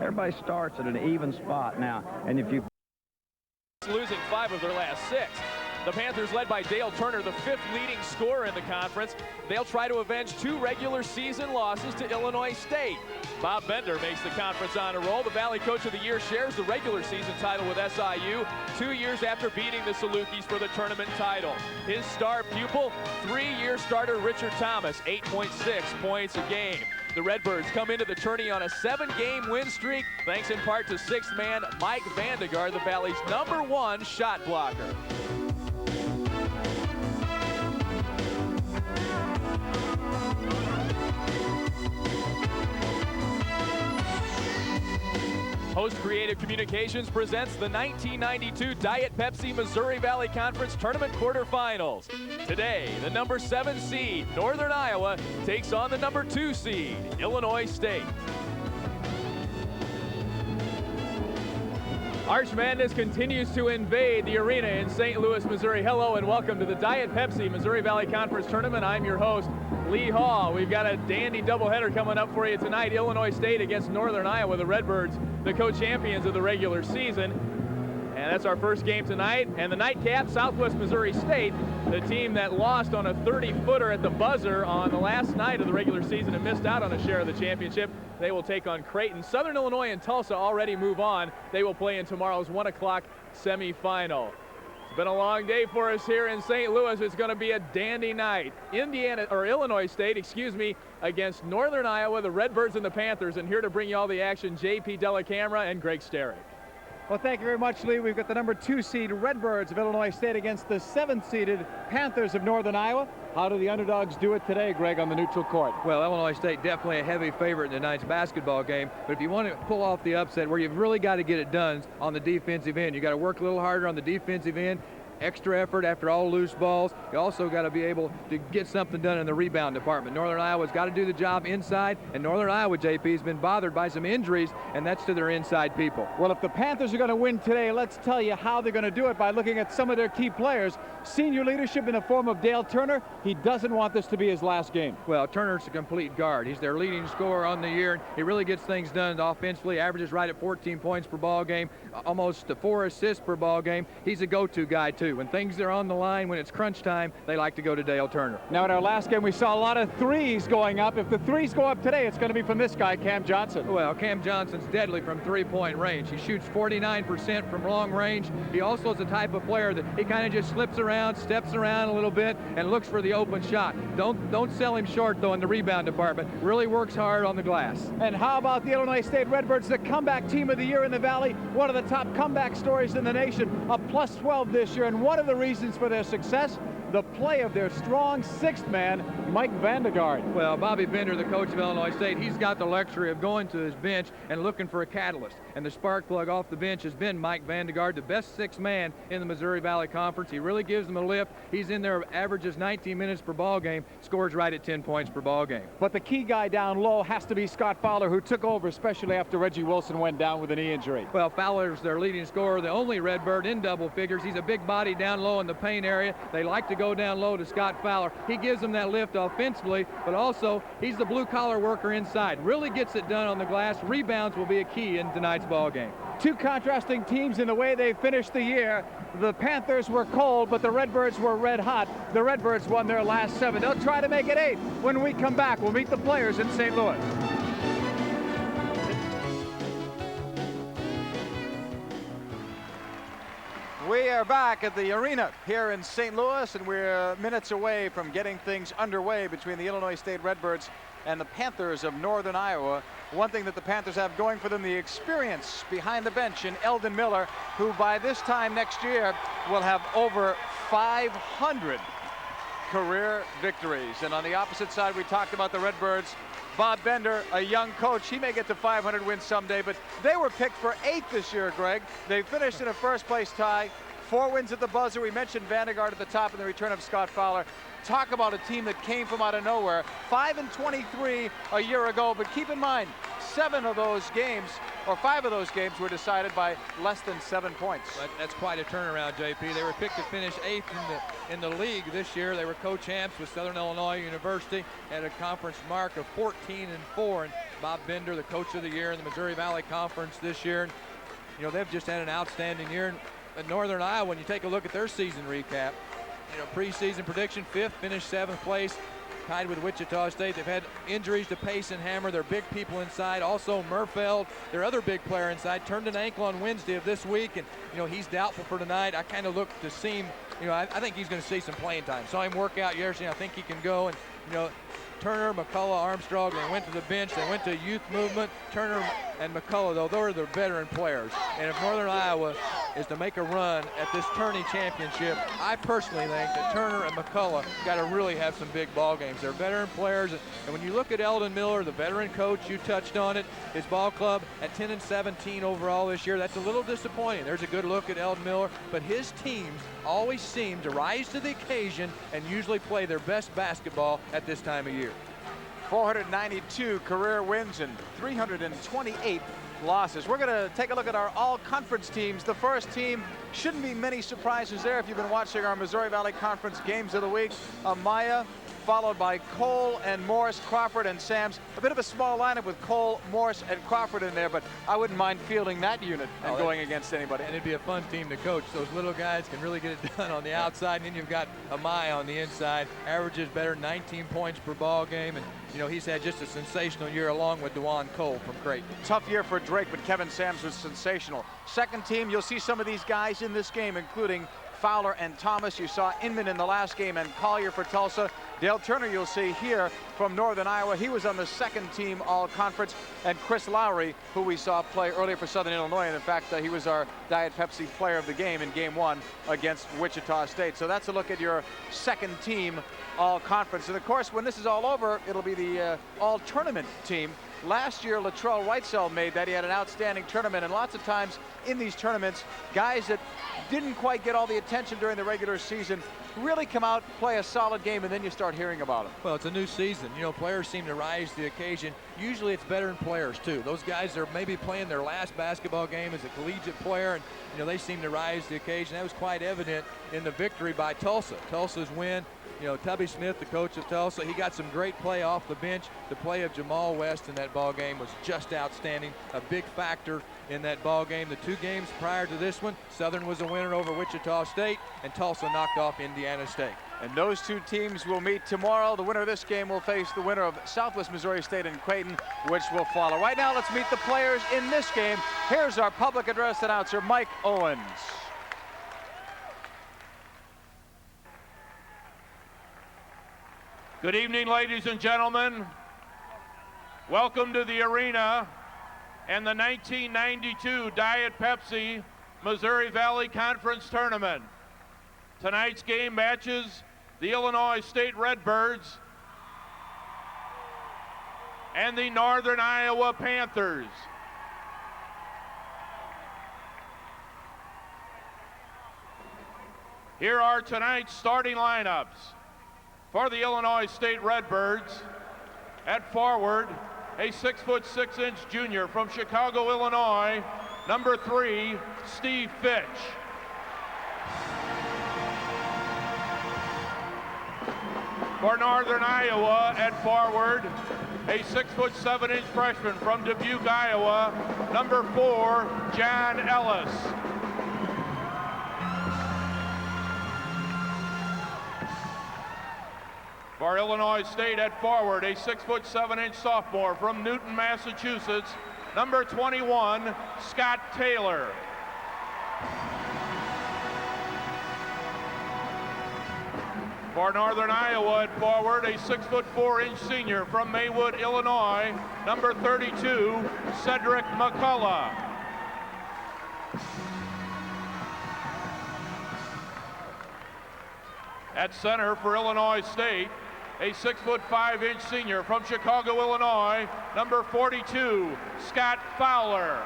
everybody starts at an even spot now. And if you losing 5 of their last 6. The Panthers, led by Dale Turner, the 5th leading scorer in the conference. They'll try to avenge 2 regular season losses to Illinois State. Bob Bender makes the conference honor roll. The Valley Coach of the Year shares the regular season title with SIU 2 years after beating the Salukis for the tournament title. His star pupil, 3-year starter Richard Thomas, 8.6 points a game. The Redbirds come into the tourney on a 7-game win streak, thanks in part to 6th man Mike Vandegaard, the Valley's #1 shot blocker. Host Creative Communications presents the 1992 Diet Pepsi Missouri Valley Conference Tournament quarterfinals. Today, the #7 seed, Northern Iowa, takes on the #2 seed, Illinois State. Arch Madness continues to invade the arena in St. Louis, Missouri. Hello and welcome to the Diet Pepsi Missouri Valley Conference Tournament. I'm your host, Lee Hall. We've got a dandy doubleheader coming up for you tonight. Illinois State against Northern Iowa, the Redbirds, the co-champions of the regular season. And that's our first game tonight. And the nightcap, Southwest Missouri State, the team that lost on a 30-footer at the buzzer on the last night of the regular season and missed out on a share of the championship. They will take on Creighton. Southern Illinois and Tulsa already move on. They will play in tomorrow's 1 o'clock semifinal. It's been a long day for us here in St. Louis. It's going to be a dandy night. Illinois State, against Northern Iowa, the Redbirds and the Panthers. And here to bring you all the action, J.P. Delacamera and Greg Sterrick. Well, thank you very much, Lee. We've got the #2 seed Redbirds of Illinois State against the 7th-seeded Panthers of Northern Iowa. How do the underdogs do it today, Greg, on the neutral court? Well, Illinois State definitely a heavy favorite in tonight's basketball game. But if you want to pull off the upset, where you've really got to get it done on the defensive end, you got to work a little harder on the defensive end. Extra effort after all loose balls. You also got to be able to get something done in the rebound department. Northern Iowa's got to do the job inside, and Northern Iowa, JP, has been bothered by some injuries, and that's to their inside people. Well, if the Panthers are going to win today, let's tell you how they're going to do it by looking at some of their key players. Senior leadership in the form of Dale Turner. He doesn't want this to be his last game. Well, Turner's a complete guard. He's their leading scorer on the year. He really gets things done offensively, averages right at 14 points per ball game, almost 4 assists per ball game. He's a go-to guy, too. When things are on the line, when it's crunch time, they like to go to Dale Turner. Now, in our last game, we saw a lot of threes going up. If the threes go up today, it's going to be from this guy, Cam Johnson. Well, Cam Johnson's deadly from three-point range. He shoots 49% from long range. He also is the type of player that he kind of just slips around, steps around a little bit, and looks for the open shot. Don't sell him short, though, in the rebound department. Really works hard on the glass. And how about the Illinois State Redbirds, the comeback team of the year in the Valley? One of the top comeback stories in the nation, a +12 this year, and one of the reasons for their success, the play of their strong 6th man, Mike Vandegaard. Well, Bobby Bender, the coach of Illinois State, he's got the luxury of going to his bench and looking for a catalyst. And the spark plug off the bench has been Mike Vandegaard, the best 6th man in the Missouri Valley Conference. He really gives them a lift. He's in there, averages 19 minutes per ball game, scores right at 10 points per ball game. But the key guy down low has to be Scott Fowler, who took over, especially after Reggie Wilson went down with a knee injury. Well, Fowler's their leading scorer, the only Redbird in double figures. He's a big body down low in the paint area. They like to go down low to Scott Fowler. He gives them that lift offensively, but also he's the blue-collar worker inside. Really gets it done on the glass. Rebounds will be a key in tonight's ball game. Two contrasting teams in the way they finished the year. The Panthers were cold, but the Redbirds were red hot. The Redbirds won their last 7. They'll try to make it 8. When we come back, we'll meet the players in St. Louis. We are back at the arena here in St. Louis, and we're minutes away from getting things underway between the Illinois State Redbirds and the Panthers of Northern Iowa. One thing that the Panthers have going for them, the experience behind the bench in Eldon Miller, who by this time next year will have over 500 career victories. And on the opposite side, we talked about the Redbirds. Bob Bender, a young coach, he may get to 500 wins someday, but they were picked for 8th this year, Greg. They finished in a first-place tie, 4 wins at the buzzer. We mentioned Vandegaard at the top and the return of Scott Fowler. Talk about a team that came from out of nowhere. 5-23 a year ago, but keep in mind, 7 of those games, or 5 of those games, were decided by less than 7 points. But that's quite a turnaround, JP. They were picked to finish 8th in the league this year. They were co-champs with Southern Illinois University at a conference mark of 14-4. And Bob Bender, the coach of the year in the Missouri Valley Conference this year. And, you know, they've just had an outstanding year. At Northern Iowa, when you take a look at their season recap, you know, preseason prediction, 5th, finished 7th place, tied with Wichita State. They've had injuries to Pace and Hammer, their big people inside. Also Murfeld, their other big player inside, turned an ankle on Wednesday of this week, and you know, he's doubtful for tonight. I kind of look to see him, you know, I think he's going to see some playing time. Saw him work out yesterday. I think he can go. And you know, Turner, McCullough, Armstrong, they went to the bench. They went to youth movement. Turner and McCullough, though, they're the veteran players. And if Northern Iowa is to make a run at this tourney championship, I personally think that Turner and McCullough got to really have some big ball games. They're veteran players. And when you look at Eldon Miller, the veteran coach, you touched on it, his ball club at 10-17 overall this year, that's a little disappointing. There's a good look at Eldon Miller, but his teams always seem to rise to the occasion and usually play their best basketball at this time of year. 492 career wins and 328 losses. We're going to take a look at our all-conference teams. The first team, shouldn't be many surprises there if you've been watching our Missouri Valley Conference games of the week. Amaya, followed by Cole and Morris, Crawford and Sams. A bit of a small lineup with Cole, Morris, and Crawford in there, but I wouldn't mind fielding that unit and going against anybody. And it'd be a fun team to coach. Those little guys can really get it done on the outside, and then you've got Amaya on the inside. Averages better, 19 points per ball game, and you know, he's had just a sensational year along with DeJuan Cole from Creighton. Tough year for Drake, but Kevin Sams was sensational. Second team, you'll see some of these guys in this game, including Fowler and Thomas. You saw Inman in the last game, and Collier for Tulsa. Dale Turner you'll see here from Northern Iowa. He was on the second team all-conference. And Chris Lowry, who we saw play earlier for Southern Illinois, and in fact he was our Diet Pepsi player of the game in game 1 against Wichita State. So that's a look at your second team all-conference. And of course, when this is all over, it'll be the all-tournament team. Last year, Latrell Whitesell made that. He had an outstanding tournament, and lots of times in these tournaments, guys that didn't quite get all the attention during the regular season really come out, play a solid game, and then you start hearing about them. Well, it's a new season. You know, players seem to rise to the occasion. Usually it's veteran players, too. Those guys are maybe playing their last basketball game as a collegiate player, and, you know, they seem to rise to the occasion. That was quite evident in the victory by Tulsa. Tulsa's win. You know, Tubby Smith, the coach of Tulsa, he got some great play off the bench. The play of Jamal West in that ball game was just outstanding, a big factor in that ball game. The 2 games prior to this one, Southern was a winner over Wichita State, and Tulsa knocked off Indiana State. And those 2 teams will meet tomorrow. The winner of this game will face the winner of Southwest Missouri State and Creighton, which will follow. Right now, let's meet the players in this game. Here's our public address announcer, Mike Owens. Good evening, ladies and gentlemen. Welcome to the arena and the 1992 Diet Pepsi Missouri Valley Conference Tournament. Tonight's game matches the Illinois State Redbirds and the Northern Iowa Panthers. Here are tonight's starting lineups. For the Illinois State Redbirds, at forward, a 6'6" junior from Chicago, Illinois, number 3, Steve Fitch. For Northern Iowa, at forward, a 6'7" freshman from Dubuque, Iowa, number 4, John Ellis. For Illinois State at forward, a 6'7" sophomore from Newton, Massachusetts, number 21, Scott Taylor. For Northern Iowa at forward, a 6'4" senior from Maywood, Illinois, number 32, Cedric McCullough. At center for Illinois State, a 6'5" senior from Chicago, Illinois, number 42, Scott Fowler.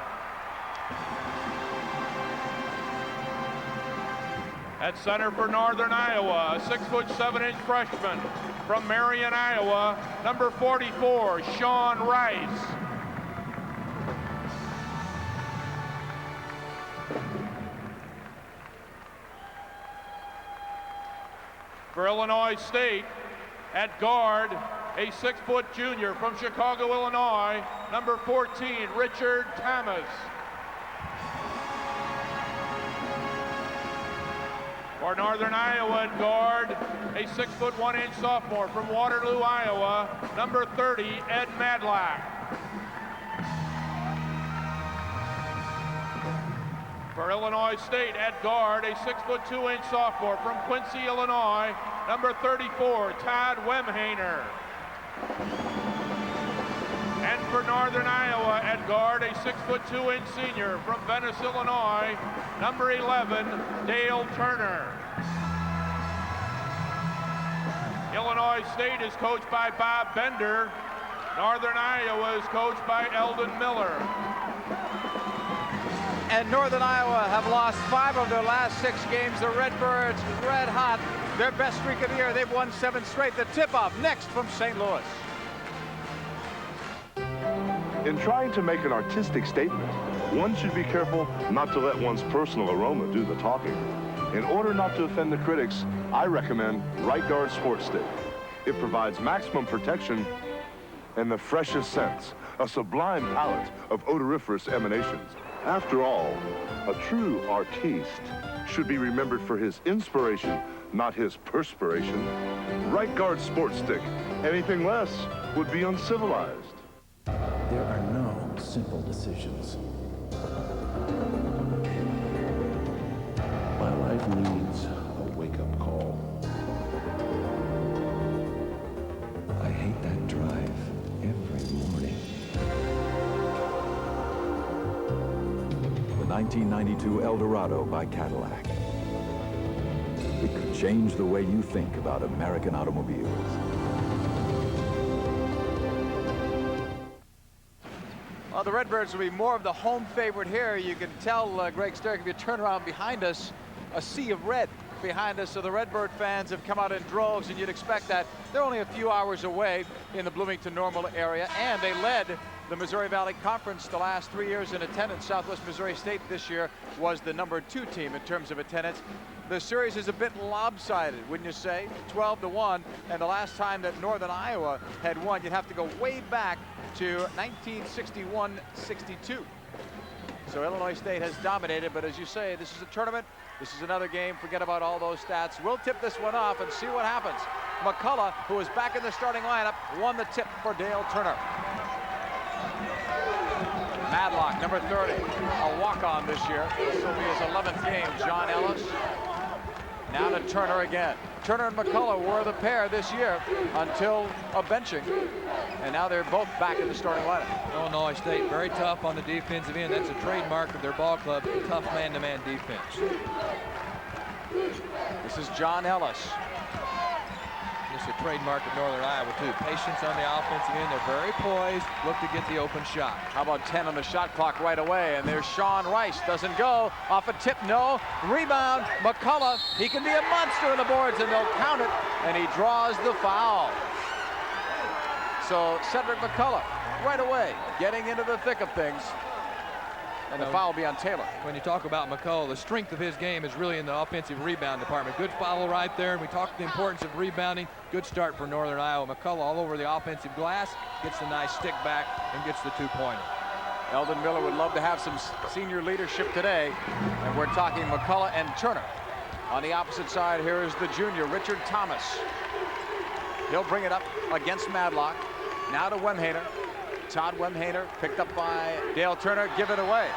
At center for Northern Iowa, a 6'7" freshman from Marion, Iowa, number 44, Sean Rice. For Illinois State, at guard, a 6-foot junior from Chicago, Illinois, number 14, Richard Thomas. For Northern Iowa at guard, a 6-foot 1-inch sophomore from Waterloo, Iowa, number 30, Ed Madlock. For Illinois State at guard, a 6-foot 2-inch sophomore from Quincy, Illinois, number 34, Todd Wemhainer. And for Northern Iowa at guard, a 6-foot 2-inch senior from Venice, Illinois, number 11, Dale Turner. Illinois State is coached by Bob Bender. Northern Iowa is coached by Eldon Miller. And Northern Iowa have lost 5 of their last 6 games. The Redbirds red hot. Their best streak of the year. They've won 7 straight. The tip-off next from St. Louis. In trying to make an artistic statement, one should be careful not to let one's personal aroma do the talking. In order not to offend the critics, I recommend Right Guard Sports Stick. It provides maximum protection and the freshest scents, a sublime palette of odoriferous emanations. After all, a true artiste should be remembered for his inspiration, not his perspiration. Right Guard Sports Stick. Anything less would be uncivilized. There are no simple decisions. My life needs a wake-up call. I hate that drive every morning. The 1992 Eldorado by Cadillac. It could change the way you think about American automobiles. Well, the Redbirds will be more of the home favorite here. You can tell, Greg Sterk, if you turn around behind us, a sea of red behind us. So the Redbird fans have come out in droves, and you'd expect that. They're only a few hours away in the Bloomington-Normal area, and they led the Missouri Valley Conference the last 3 years in attendance. Southwest Missouri State this year was the number 2 team in terms of attendance. The series is a bit lopsided, wouldn't you say? 12-1, and the last time that Northern Iowa had won, you'd have to go way back to 1961-62. So Illinois State has dominated, but as you say, this is a tournament. This is another game. Forget about all those stats. We'll tip this one off and see what happens. McCullough, who is back in the starting lineup, won the tip for Dale Turner. Madlock, number 30, a walk-on this year. This will be his 11th game. John Ellis. Now to Turner again. Turner and McCullough were the pair this year until a benching. And now they're both back in the starting lineup. Illinois State very tough on the defensive end. That's a trademark of their ball club, tough man-to-man defense. This is John Ellis. It's a trademark of Northern Iowa, too. Patience on the offensive end. They're very poised, look to get the open shot. How about 10 on the shot clock right away? And there's Sean Rice. Doesn't go. Off a tip, no. Rebound, McCullough. He can be a monster on the boards, and they'll count it. And he draws the foul. So Cedric McCullough, right away, getting into the thick of things. And the foul will be on Taylor. When you talk about McCullough, the strength of his game is really in the offensive rebound department. Good follow right there, and we talked the importance of rebounding. Good start for Northern Iowa. McCullough all over the offensive glass, gets a nice stick back, and gets the 2-pointer. Eldon Miller would love to have some senior leadership today, and we're talking McCullough and Turner. On the opposite side, here is the junior, Richard Thomas. He'll bring it up against Madlock. Now to Wemhainer. Todd Wemhainer picked up by Dale Turner, give it away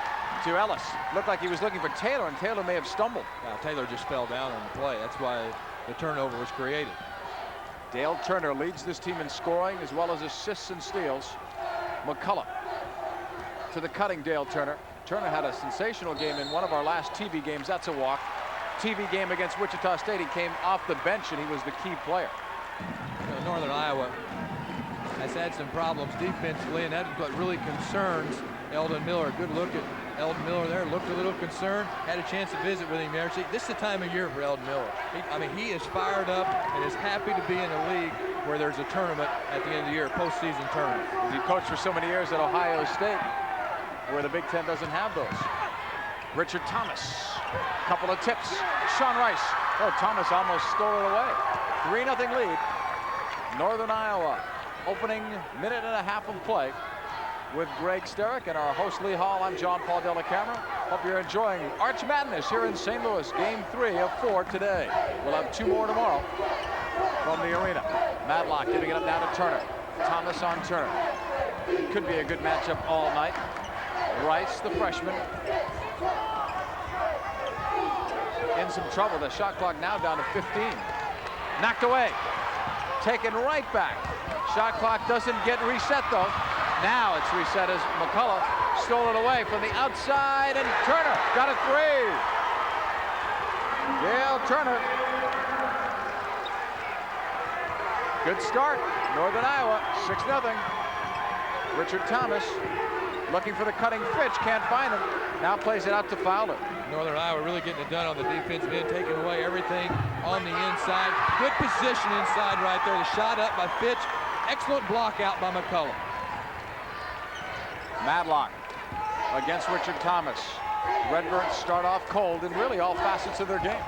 to Ellis. Looked like he was looking for Taylor, and Taylor may have stumbled. Taylor just fell down on the play. That's why the turnover was created. Dale Turner leads this team in scoring as well as assists and steals. McCullough to the cutting Dale Turner. Turner had a sensational game in one of our last TV games. That's a walk. TV game against Wichita State. He came off the bench, and he was the key player. Northern Iowa has had some problems defensively, and that's what really concerns Eldon Miller. Good look at Eldon Miller there, looked a little concerned, had a chance to visit with him there. See, this is the time of year for Eldon Miller. He is fired up and is happy to be in a league where there's a tournament at the end of the year, postseason tournament. He coached for so many years at Ohio State, where the Big Ten doesn't have those. Richard Thomas, couple of tips. Sean Rice Oh, Thomas almost stole it away. 3-0 lead. Northern Iowa opening minute and a half of play with Greg Sterick and our host Lee Hall. I'm John Paul Della Camera. Hope you're enjoying Arch Madness here in St. Louis. Game 3 of 4 today. We'll have 2 more tomorrow from the arena. Madlock giving it up now to Turner. Thomas on Turner. Could be a good matchup all night. Rice, the freshman, in some trouble. The shot clock now down to 15. Knocked away. Taken right back. Shot clock doesn't get reset though. Now it's reset as McCullough stole it away from the outside, and Turner got a 3. Dale Turner. Good start. Northern Iowa, 6-0. Richard Thomas looking for the cutting Fitch, can't find him. Now plays it out to Fowler. Northern Iowa really getting it done on the defensive end, taking away everything on the inside. Good position inside right there. The shot up by Fitch. Excellent block out by McCullough. Madlock against Richard Thomas. Redbirds start off cold in really all facets of their game.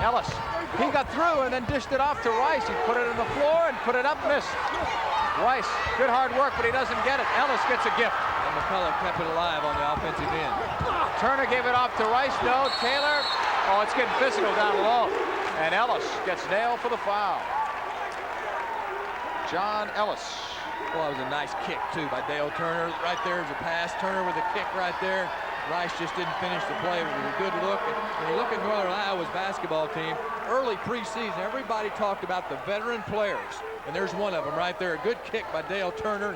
Ellis, he got through and then dished it off to Rice. He put it on the floor and put it up, missed. Rice, good hard work, but he doesn't get it. Ellis gets a gift. And McCullough kept it alive on the offensive end. Turner gave it off to Rice. No, Taylor. Oh, it's getting physical down low. And Ellis gets nailed for the foul. John Ellis. Well, that was a nice kick, too, by Dale Turner. Right there's a pass. Turner with a kick right there. Rice just didn't finish the play. It was a good look. And when you look at Northern Iowa's basketball team, early preseason, everybody talked about the veteran players. And there's one of them right there. A good kick by Dale Turner.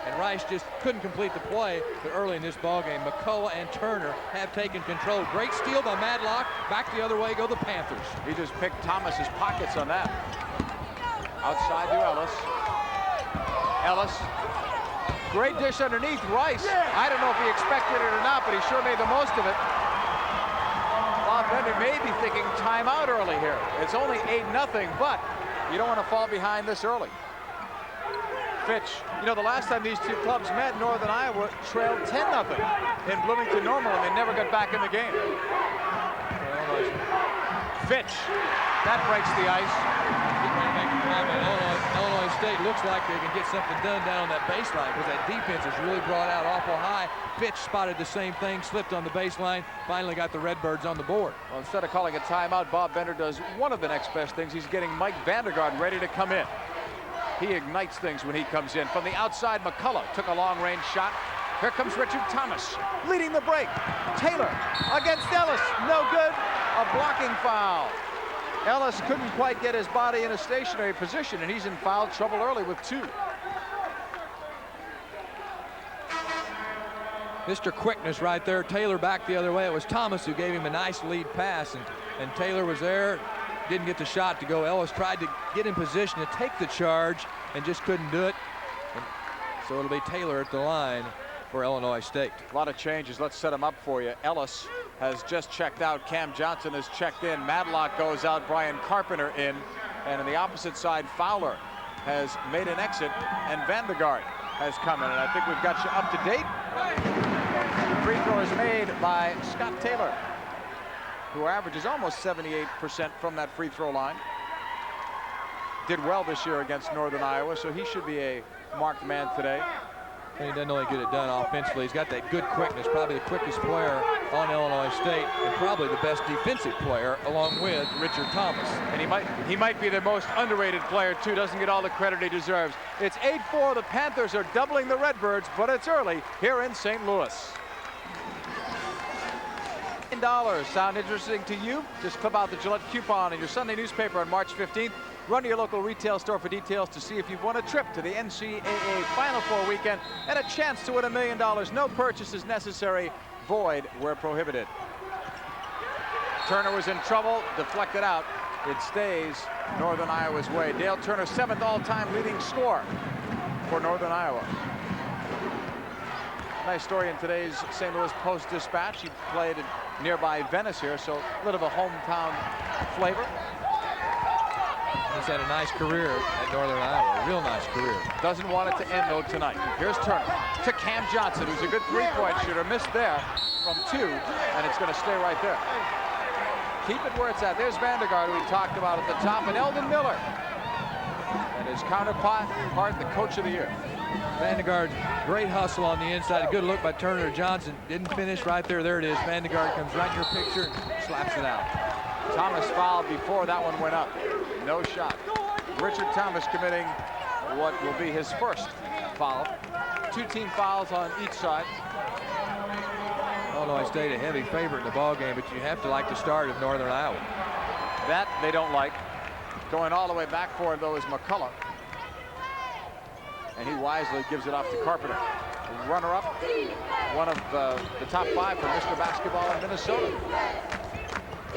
And Rice just couldn't complete the play. But early in this ballgame, McCullough and Turner have taken control. Great steal by Madlock. Back the other way go the Panthers. He just picked Thomas's pockets on that. Outside to Ellis. Ellis. Great dish underneath Rice. I don't know if he expected it or not, but he sure made the most of it. Bob Bender may be thinking timeout early here. It's only 8-0, but you don't want to fall behind this early. Fitch, you know, the last time these two clubs met, Northern Iowa trailed 10-0 in Bloomington Normal, and they never got back in the game. Fitch, that breaks the ice. Illinois State looks like they can get something done down on that baseline because that defense is really brought out awful high. Fitch spotted the same thing, slipped on the baseline, finally got the Redbirds on the board. Well, instead of calling a timeout, Bob Bender does one of the next best things. He's getting Mike Vandergaard ready to come in. He ignites things when he comes in. From the outside, McCullough took a long-range shot. Here comes Richard Thomas leading the break. Taylor against Ellis, no good. A blocking foul. Ellis couldn't quite get his body in a stationary position, and he's in foul trouble early with 2. Mr. Quickness right there. Taylor back the other way. It was Thomas who gave him a nice lead pass, and Taylor was there. Didn't get the shot to go. Ellis tried to get in position to take the charge and just couldn't do it. And so it'll be Taylor at the line for Illinois State. A lot of changes. Let's set them up for you. Ellis has just checked out. Cam Johnson has checked in. Madlock goes out. Brian Carpenter in. And on the opposite side, Fowler has made an exit, and Vandergaard has come in. And I think we've got you up to date. Free throw is made by Scott Taylor, who averages almost 78% from that free throw line. Did well this year against Northern Iowa, so he should be a marked man today. And he doesn't only get it done offensively, he's got that good quickness, probably the quickest player on Illinois State, and probably the best defensive player along with Richard Thomas. And he might be the most underrated player too, doesn't get all the credit he deserves. It's 8-4, the Panthers are doubling the Redbirds, but it's early here in St. Louis. $10 sound interesting to you? Just clip out the Gillette coupon in your Sunday newspaper on March 15th. Run to your local retail store for details to see if you've won a trip to the NCAA Final Four weekend and a chance to win $1 million. No purchase is necessary. Void where prohibited. Turner was in trouble, deflected out. It stays Northern Iowa's way. Dale Turner, 7th all-time leading scorer for Northern Iowa. Nice story in today's St. Louis Post-Dispatch. He played in nearby Venice here, so a little of a hometown flavor. He's had a nice career at Northern Iowa, a real nice career. Doesn't want it to end though tonight. Here's Turner to Cam Johnson, who's a good three-point shooter. Missed there from 2, and it's going to stay right there. Keep it where it's at. There's Vandergaard, who we talked about at the top, and Eldon Miller. And his counterpart, the coach of the year. Vandergaard, great hustle on the inside. A good look by Turner Johnson. Didn't finish right there. There it is. Vandergaard comes right in your picture and slaps it out. Thomas fouled before that one went up. No shot. Richard Thomas committing what will be his first foul. 2 team fouls on each side. Illinois State a heavy favorite in the ball game, but you have to like the start of Northern Iowa. That they don't like. Going all the way back for it, though, is McCullough. And he wisely gives it off to Carpenter. Runner-up, one of the top 5 for Mr. Basketball in Minnesota.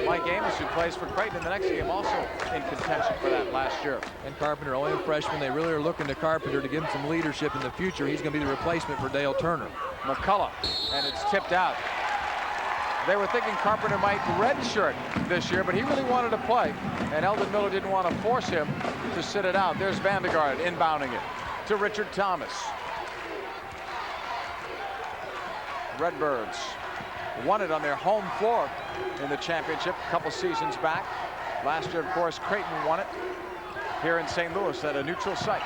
Mike Amos, who plays for Creighton in the next game, also in contention for that last year. And Carpenter, only a freshman. They really are looking to Carpenter to give him some leadership in the future. He's going to be the replacement for Dale Turner. McCullough, and it's tipped out. They were thinking Carpenter might redshirt this year, but he really wanted to play, and Eldon Miller didn't want to force him to sit it out. There's Vandergaard inbounding it to Richard Thomas. Redbirds won it on their home floor in the championship a couple seasons back. Last year, of course, Creighton won it here in St. Louis at a neutral site.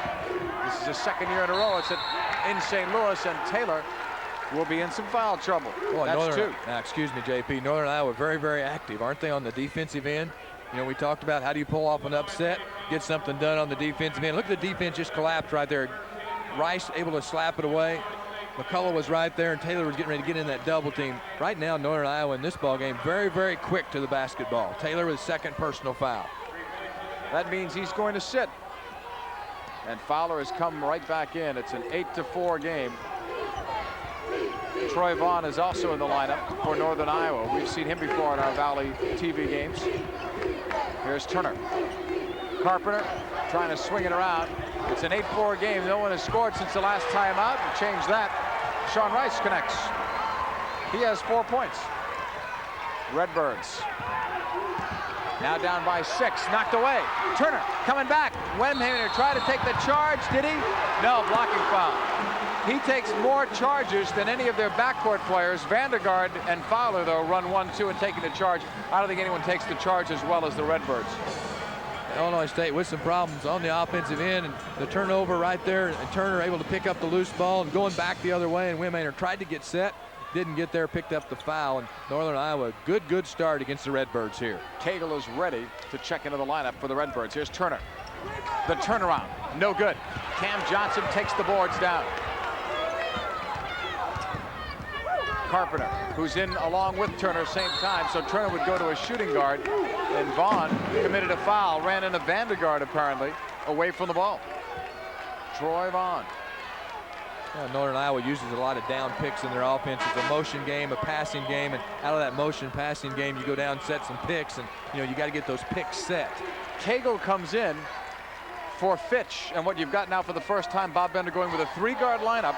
This is the 2nd year in a row it's in St. Louis, and Taylor will be in some foul trouble. Well, that's 2. Excuse me, JP. Northern Iowa very, very active, aren't they, on the defensive end? You know, we talked about how do you pull off an upset, get something done on the defensive end. Look at the defense just collapsed right there. Rice able to slap it away. McCullough was right there, and Taylor was getting ready to get in that double team. Right now, Northern Iowa in this ball game very, very quick to the basketball. Taylor with 2nd personal foul. That means he's going to sit. And Fowler has come right back in. It's an 8-4 game. Troy Vaughn is also in the lineup for Northern Iowa. We've seen him before in our Valley TV games. Here's Turner. Carpenter trying to swing it around. It's an 8-4 game. No one has scored since the last timeout. We'll change that. Sean Rice connects. He has 4 points. Redbirds now down by 6. Knocked away. Turner coming back. Wemhaner tried to take the charge. Did he? No, blocking foul. He takes more charges than any of their backcourt players. Vandergaard and Fowler, though, run 1-2 and taking the charge. I don't think anyone takes the charge as well as the Redbirds. Illinois State with some problems on the offensive end, and the turnover right there, and Turner able to pick up the loose ball and going back the other way, and Wimmaner tried to get set, didn't get there, picked up the foul, and Northern Iowa, good start against the Redbirds here. Cagle is ready to check into the lineup for the Redbirds. Here's Turner. The turnaround, no good. Cam Johnson takes the boards down. Carpenter, who's in along with Turner same time, so Turner would go to a shooting guard, and Vaughn committed a foul, ran into Vandergaard apparently, away from the ball. Troy Vaughn. Yeah, Northern Iowa uses a lot of down picks in their offense. It's a motion game, a passing game, and out of that motion passing game, you go down, set some picks, and you got to get those picks set. Cagle comes in for Fitch, and what you've got now for the first time, Bob Bender going with a 3-guard lineup.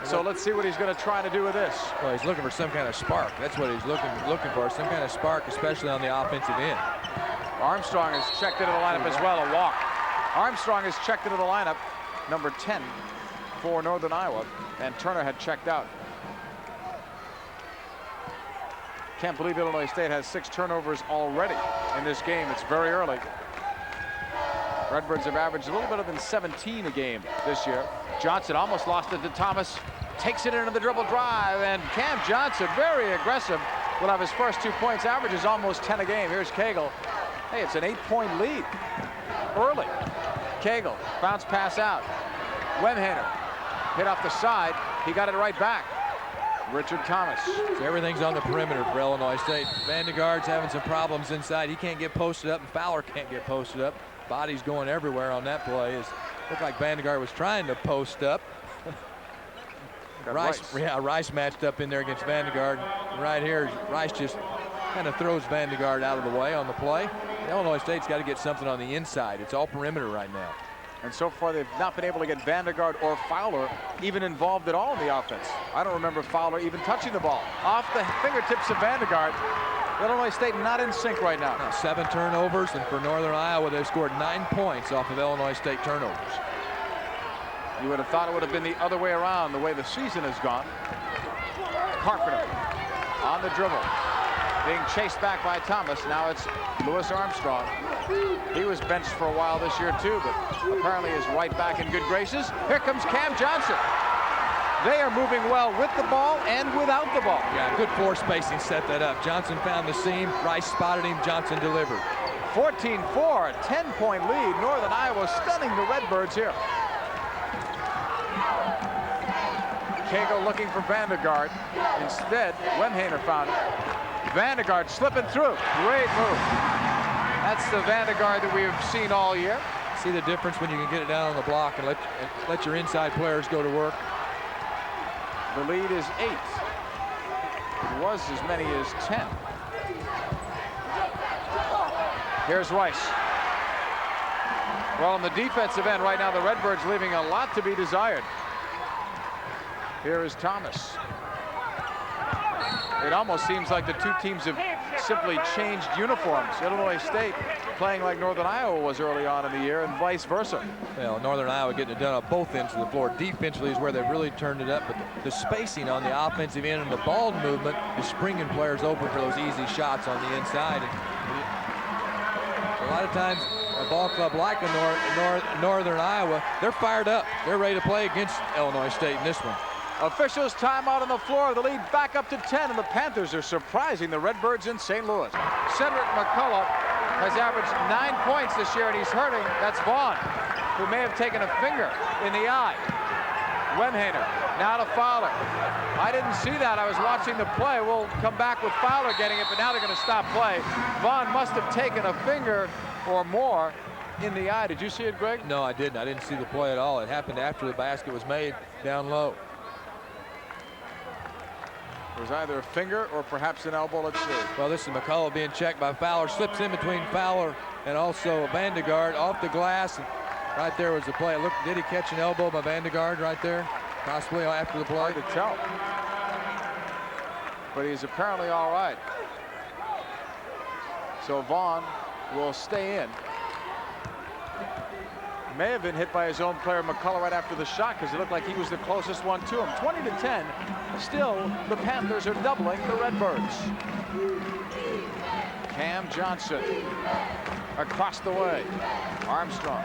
So let's see what he's going to try to do with this. Well, he's looking for some kind of spark. That's what he's looking for, some kind of spark, especially on the offensive end. Armstrong has checked into the lineup as well, a walk. Armstrong has checked into the lineup, number 10 for Northern Iowa, and Turner had checked out. Can't believe Illinois State has 6 turnovers already in this game. It's very early. Redbirds have averaged a little better than 17 a game this year. Johnson almost lost it to Thomas. Takes it into the dribble drive, and Cam Johnson, very aggressive, will have his first 2 points. Averages almost 10 a game. Here's Cagle. Hey, it's an 8-point lead early. Cagle, bounce pass out. Wemhaner hit off the side. He got it right back. Richard Thomas. So everything's on the perimeter for Illinois State. Vandergaard's having some problems inside. He can't get posted up, and Fowler can't get posted up. Body's going everywhere on that play. It looked like Vandergaard was trying to post up. Rice matched up in there against Vandergaard. Right here, Rice just kind of throws Vandergaard out of the way on the play. Illinois State's got to get something on the inside. It's all perimeter right now. And so far, they've not been able to get Vandergaard or Fowler even involved at all in the offense. I don't remember Fowler even touching the ball. Off the fingertips of Vandergaard. Illinois State not in sync right now. 7 turnovers, and for Northern Iowa, they've scored 9 points off of Illinois State turnovers. You would have thought it would have been the other way around, the way the season has gone. Carpenter on the dribble. being chased back by Thomas. Now it's Louis Armstrong. He was benched for a while this year too, but apparently is right back in good graces. Here comes Cam Johnson. They are moving well with the ball and without the ball. Yeah, good floor spacing set that up. Johnson found the seam. Rice spotted him. Johnson delivered. 14-4, a 10-point lead. Northern Iowa stunning the Redbirds here. Cagle looking for Vandergaard. Instead, Wemhaner found it. Vandergaard slipping through. Great move. That's the Vandergaard that we have seen all year. See the difference when you can get it down on the block and let your inside players go to work. The lead is 8. It was as many as 10. Here's Rice. Well, on the defensive end right now, the Redbirds leaving a lot to be desired. Here is Thomas. It almost seems like the two teams have simply changed uniforms. Illinois State playing like Northern Iowa was early on in the year and vice versa. Well, Northern Iowa getting it done on both ends of the floor. Defensively is where they've really turned it up, but the spacing on the offensive end and the ball movement is springing players open for those easy shots on the inside. And a lot of times, a ball club like Northern Iowa, they're fired up. They're ready to play against Illinois State in this one. Officials timeout on the floor. The lead back up to 10, and the Panthers are surprising the Redbirds in St. Louis. Cedric McCullough has averaged 9 points this year, and he's hurting. That's Vaughn, who may have taken a finger in the eye. Wemhaner now to Fowler. I didn't see that. I was watching the play. We'll come back with Fowler getting it, but now they're going to stop play. Vaughn must have taken a finger or more in the eye. Did you see it, Greg? No, I didn't. I didn't see the play at all. It happened after the basket was made down low. It was either a finger or perhaps an elbow. Let's see. Well, this is McCullough being checked by Fowler. Slips in between Fowler and also Vandergaard off the glass. And right there was the play. Look, did he catch an elbow by Vandergaard right there? Possibly after the play. Hard to tell. But he's apparently all right. So Vaughn will stay in. May have been hit by his own player McCullough right after the shot because it looked like he was the closest one to him. 20-10. Still, the Panthers are doubling the Redbirds. Cam Johnson across the way. Armstrong.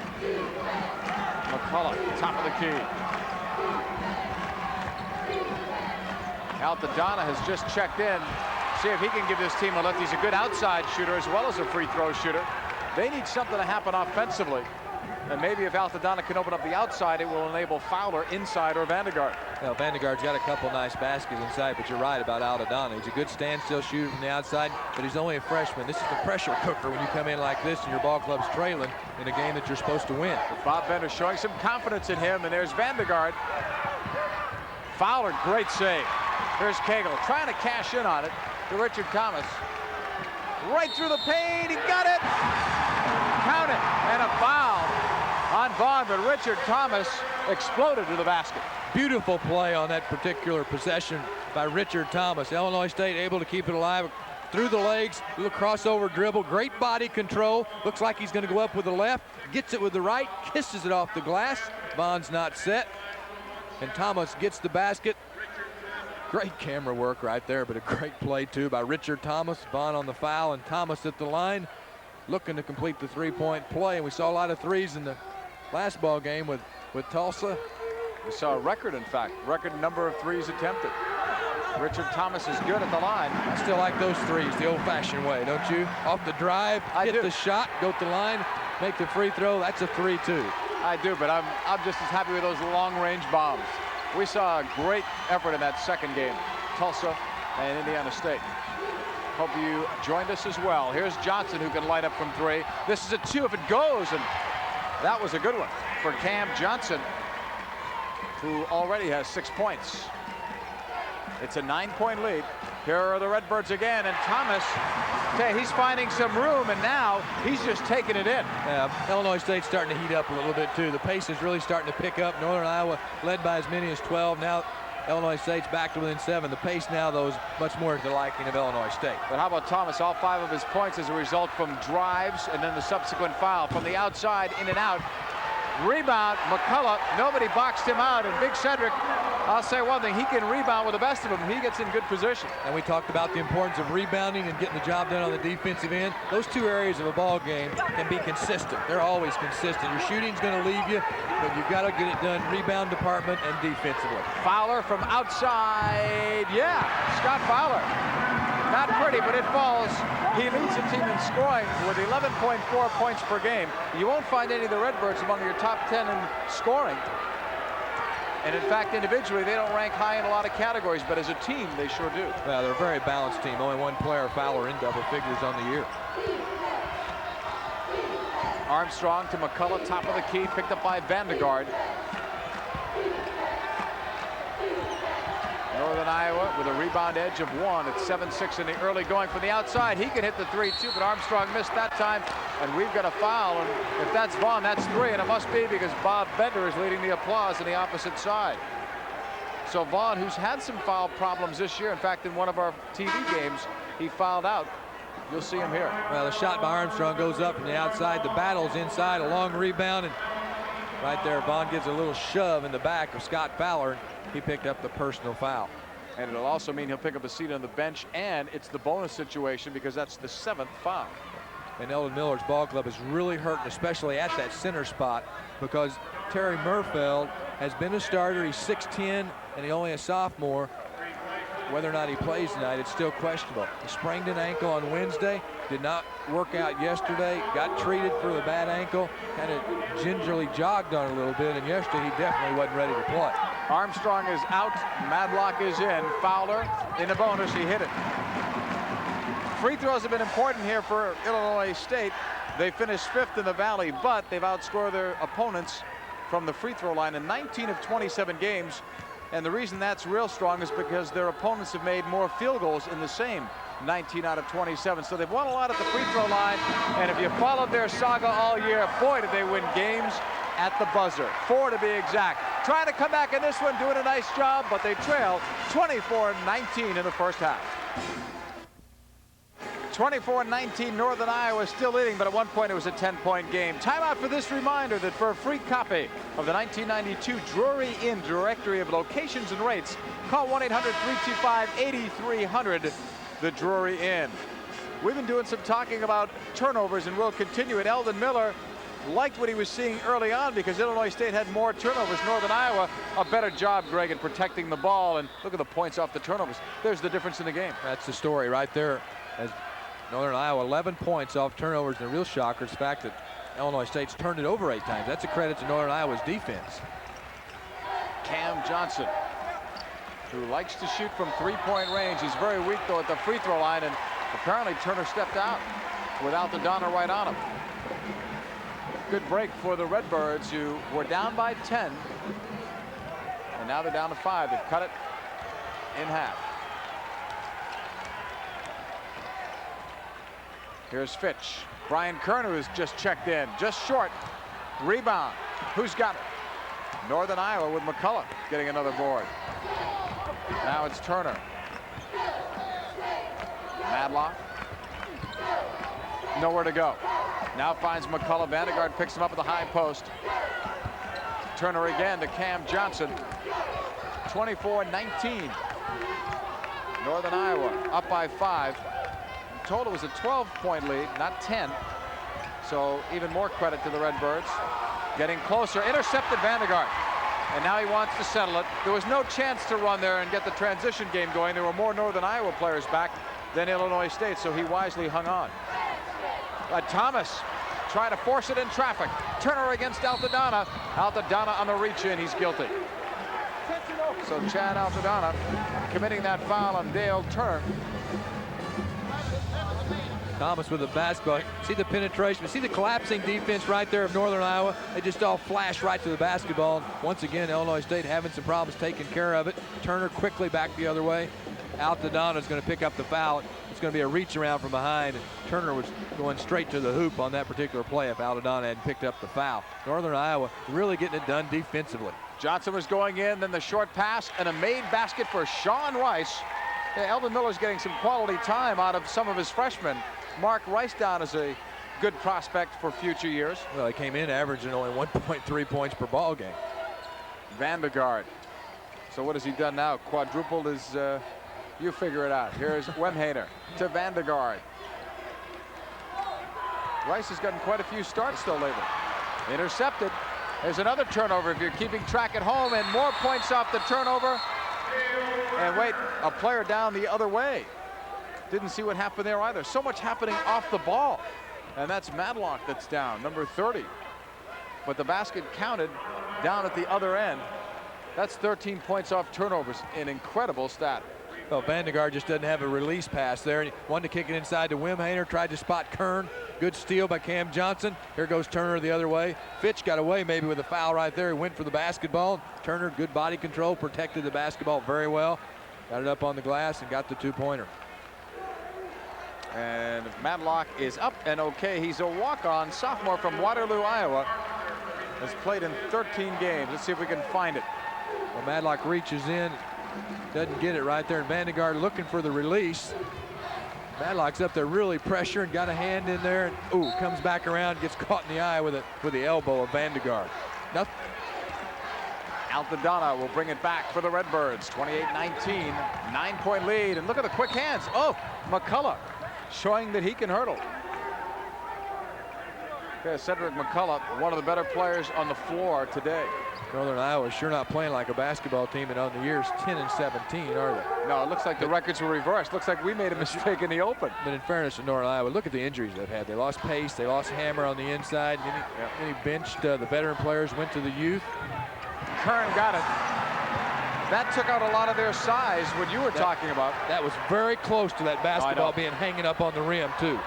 McCullough, top of the key. Altadonna has just checked in. See if he can give this team a lift. He's a good outside shooter as well as a free throw shooter. They need something to happen offensively. And maybe if Altadonna can open up the outside, it will enable Fowler inside or Vandergaard. Well, Vandergaard's got a couple nice baskets inside, but you're right about Altadonna. He's a good standstill shooter from the outside, but he's only a freshman. This is the pressure cooker when you come in like this and your ball club's trailing in a game that you're supposed to win. But Bob Bender showing some confidence in him, and there's Vandergaard. Fowler, great save. Here's Cagle trying to cash in on it to Richard Thomas. Right through the paint, he got it. Count it, and a foul on Vaughn, but Richard Thomas exploded to the basket. Beautiful play on that particular possession by Richard Thomas. Illinois State able to keep it alive through the legs, do a crossover dribble, great body control. Looks like he's going to go up with the left, gets it with the right, kisses it off the glass. Vaughn's not set, and Thomas gets the basket. Great camera work right there, but a great play too by Richard Thomas. Vaughn on the foul, and Thomas at the line looking to complete the three-point play. And we saw a lot of threes in the last ball game with Tulsa. We saw a record, in fact, record number of threes attempted. Richard Thomas is good at the line. I still like those threes the old-fashioned way, don't you? Off the drive, hit the shot, go to the line, make the free throw. That's a 3-2. I do, but I'm just as happy with those long-range bombs. We saw a great effort in that second game, Tulsa and Indiana State. Hope you joined us as well. Here's Johnson, who can light up from three. This is a 2 if it goes, and that was a good one for Cam Johnson, who already has 6 points. It's a 9-point lead. Here are the Redbirds again, and Thomas, he's finding some room, and now he's just taking it in. Yeah, Illinois State's starting to heat up a little bit too. The pace is really starting to pick up. Northern Iowa led by as many as 12. Now Illinois State's back to within 7. The pace now, though, is much more to the liking of Illinois State. But how about Thomas? All 5 of his points as a result from drives and then the subsequent foul from the outside, in and out. Rebound, McCullough. Nobody boxed him out, and Big Cedric I'll say one thing, he can rebound with the best of them. He gets in good position. And we talked about the importance of rebounding and getting the job done on the defensive end. Those two areas of a ball game can be consistent. They're always consistent. Your shooting's going to leave you, but you've got to get it done rebound department and defensively. Fowler from outside. Yeah, Scott Fowler. Not pretty, but it falls. He leads the team in scoring with 11.4 points per game. You won't find any of the Redbirds among your top 10 in scoring. And in fact, individually, they don't rank high in a lot of categories, but as a team, they sure do. Well, they're a very balanced team. Only one player, Fowler, in double figures on the year. Armstrong to McCullough, top of the key, picked up by Vandegaard. Northern Iowa with a rebound edge of 1 at 7-6 in the early going from the outside. He can hit the 3 too, but Armstrong missed that time, and we've got a foul. And if that's Vaughn, that's 3, and it must be because Bob Bender is leading the applause on the opposite side. So Vaughn, who's had some foul problems this year, in fact, in one of our TV games, he fouled out. You'll see him here. Well, the shot by Armstrong goes up from the outside. The battle's inside, a long rebound, and right there, Vaughn gives a little shove in the back of Scott Fowler. He picked up the personal foul. And it'll also mean he'll pick up a seat on the bench, and it's the bonus situation because that's the 7th foul. And Eldon Miller's ball club is really hurting, especially at that center spot, because Terry Murfeld has been a starter. He's 6'10", and he's only a sophomore. Whether or not he plays tonight, it's still questionable. He sprained an ankle on Wednesday, did not work out yesterday, got treated for the bad ankle, kind of gingerly jogged on it a little bit, and yesterday he definitely wasn't ready to play. Armstrong is out, Madlock is in. Fowler in the bonus, he hit it. Free throws have been important here for Illinois State. They finished 5th in the Valley, but they've outscored their opponents from the free throw line in 19 of 27 games. And the reason that's real strong is because their opponents have made more field goals in the same 19 out of 27. So they've won a lot at the free throw line. And if you followed their saga all year, boy, did they win games at the buzzer. 4 to be exact. Trying to come back in this one, doing a nice job, but they trail 24-19 in the first half. 24-19, Northern Iowa still leading, but at one point it was a 10-point game. Timeout for this reminder that for a free copy of the 1992 Drury Inn Directory of Locations and Rates, call 1-800-325-8300, the Drury Inn. We've been doing some talking about turnovers, and we'll continue it. Eldon Miller liked what he was seeing early on because Illinois State had more turnovers. Northern Iowa, a better job, Greg, at protecting the ball, and look at the points off the turnovers. There's the difference in the game. That's the story right there. As Northern Iowa 11 points off turnovers, and the real shocker is the fact that Illinois State's turned it over 8 times. That's a credit to Northern Iowa's defense. Cam Johnson, who likes to shoot from 3-point range. He's very weak, though, at the free throw line, and apparently Turner stepped out without the Donner right on him. Good break for the Redbirds, who were down by 10, and now they're down to 5. They've cut it in half. Here's Fitch. Brian Kerner has just checked in, just short. Rebound. Who's got it? Northern Iowa with McCullough getting another board. Now it's Turner. Madlock. Nowhere to go. Now finds McCullough. Vandegaard picks him up at the high post. Turner again to Cam Johnson. 24-19. Northern Iowa up by 5. Total was a 12-point lead, not 10. So even more credit to the Redbirds. Getting closer, intercepted Vandegaard. And now he wants to settle it. There was no chance to run there and get the transition game going. There were more Northern Iowa players back than Illinois State, so he wisely hung on. Thomas trying to force it in traffic. Turner against Altadonna. Altadonna on the reach in, he's guilty. So Chad Altadonna committing that foul on Dale Turner. Thomas with the basketball. See the penetration. See the collapsing defense right there of Northern Iowa. They just all flash right to the basketball. Once again, Illinois State having some problems taking care of it. Turner quickly back the other way. Altadonna is going to pick up the foul. It's going to be a reach around from behind. Turner was going straight to the hoop on that particular play if Altadonna hadn't picked up the foul. Northern Iowa really getting it done defensively. Johnson was going in, then the short pass and a made basket for Sean Rice. Yeah, Eldon Miller's getting some quality time out of some of his freshmen. Mark Rice down as a good prospect for future years. Well, he came in averaging only 1.3 points per ball game. Vandegaard So what has he done now? Quadrupled his, you figure it out. Here's Wemhaner to Vandegaard. Rice has gotten quite a few starts though lately. Intercepted. There's another turnover if you're keeping track at home, and more points off the turnover. And wait, a player down the other way. Didn't see what happened there either. So much happening off the ball. And that's Madlock that's down, number 30. But the basket counted down at the other end. That's 13 points off turnovers, an incredible stat. Well, Vandegaard just doesn't have a release pass there. And he wanted to kick it inside to Wemhaner, tried to spot Kern. Good steal by Cam Johnson. Here goes Turner the other way. Fitch got away maybe with a foul right there. He went for the basketball. Turner, good body control, protected the basketball very well. Got it up on the glass and got the two-pointer. And Madlock is up and okay. He's a walk-on sophomore from Waterloo, Iowa. Has played in 13 games. Let's see if we can find it. Well, Madlock reaches in, doesn't get it right there, and Vandegaard looking for the release. Madlock's up there really pressuring, got a hand in there, and ooh, comes back around, gets caught in the eye with the elbow of Vandegaard. Nothing. Altadonna will bring it back for the Redbirds. 28-19, 9-point lead, and look at the quick hands. Oh, McCullough showing that he can hurdle. Okay, Cedric McCullough, one of the better players on the floor today. Northern Iowa is sure not playing like a basketball team, and on the years 10 and 17, are they? No, it looks like the records were reversed. Looks like we made a mistake in the open. But in fairness to Northern Iowa, look at the injuries they've had. They lost Pace, they lost Hammer on the inside, then he benched the veteran players, went to the youth. Kern got it. That took out a lot of their size, what you were talking about. That was very close to that basketball being hanging up on the rim, too.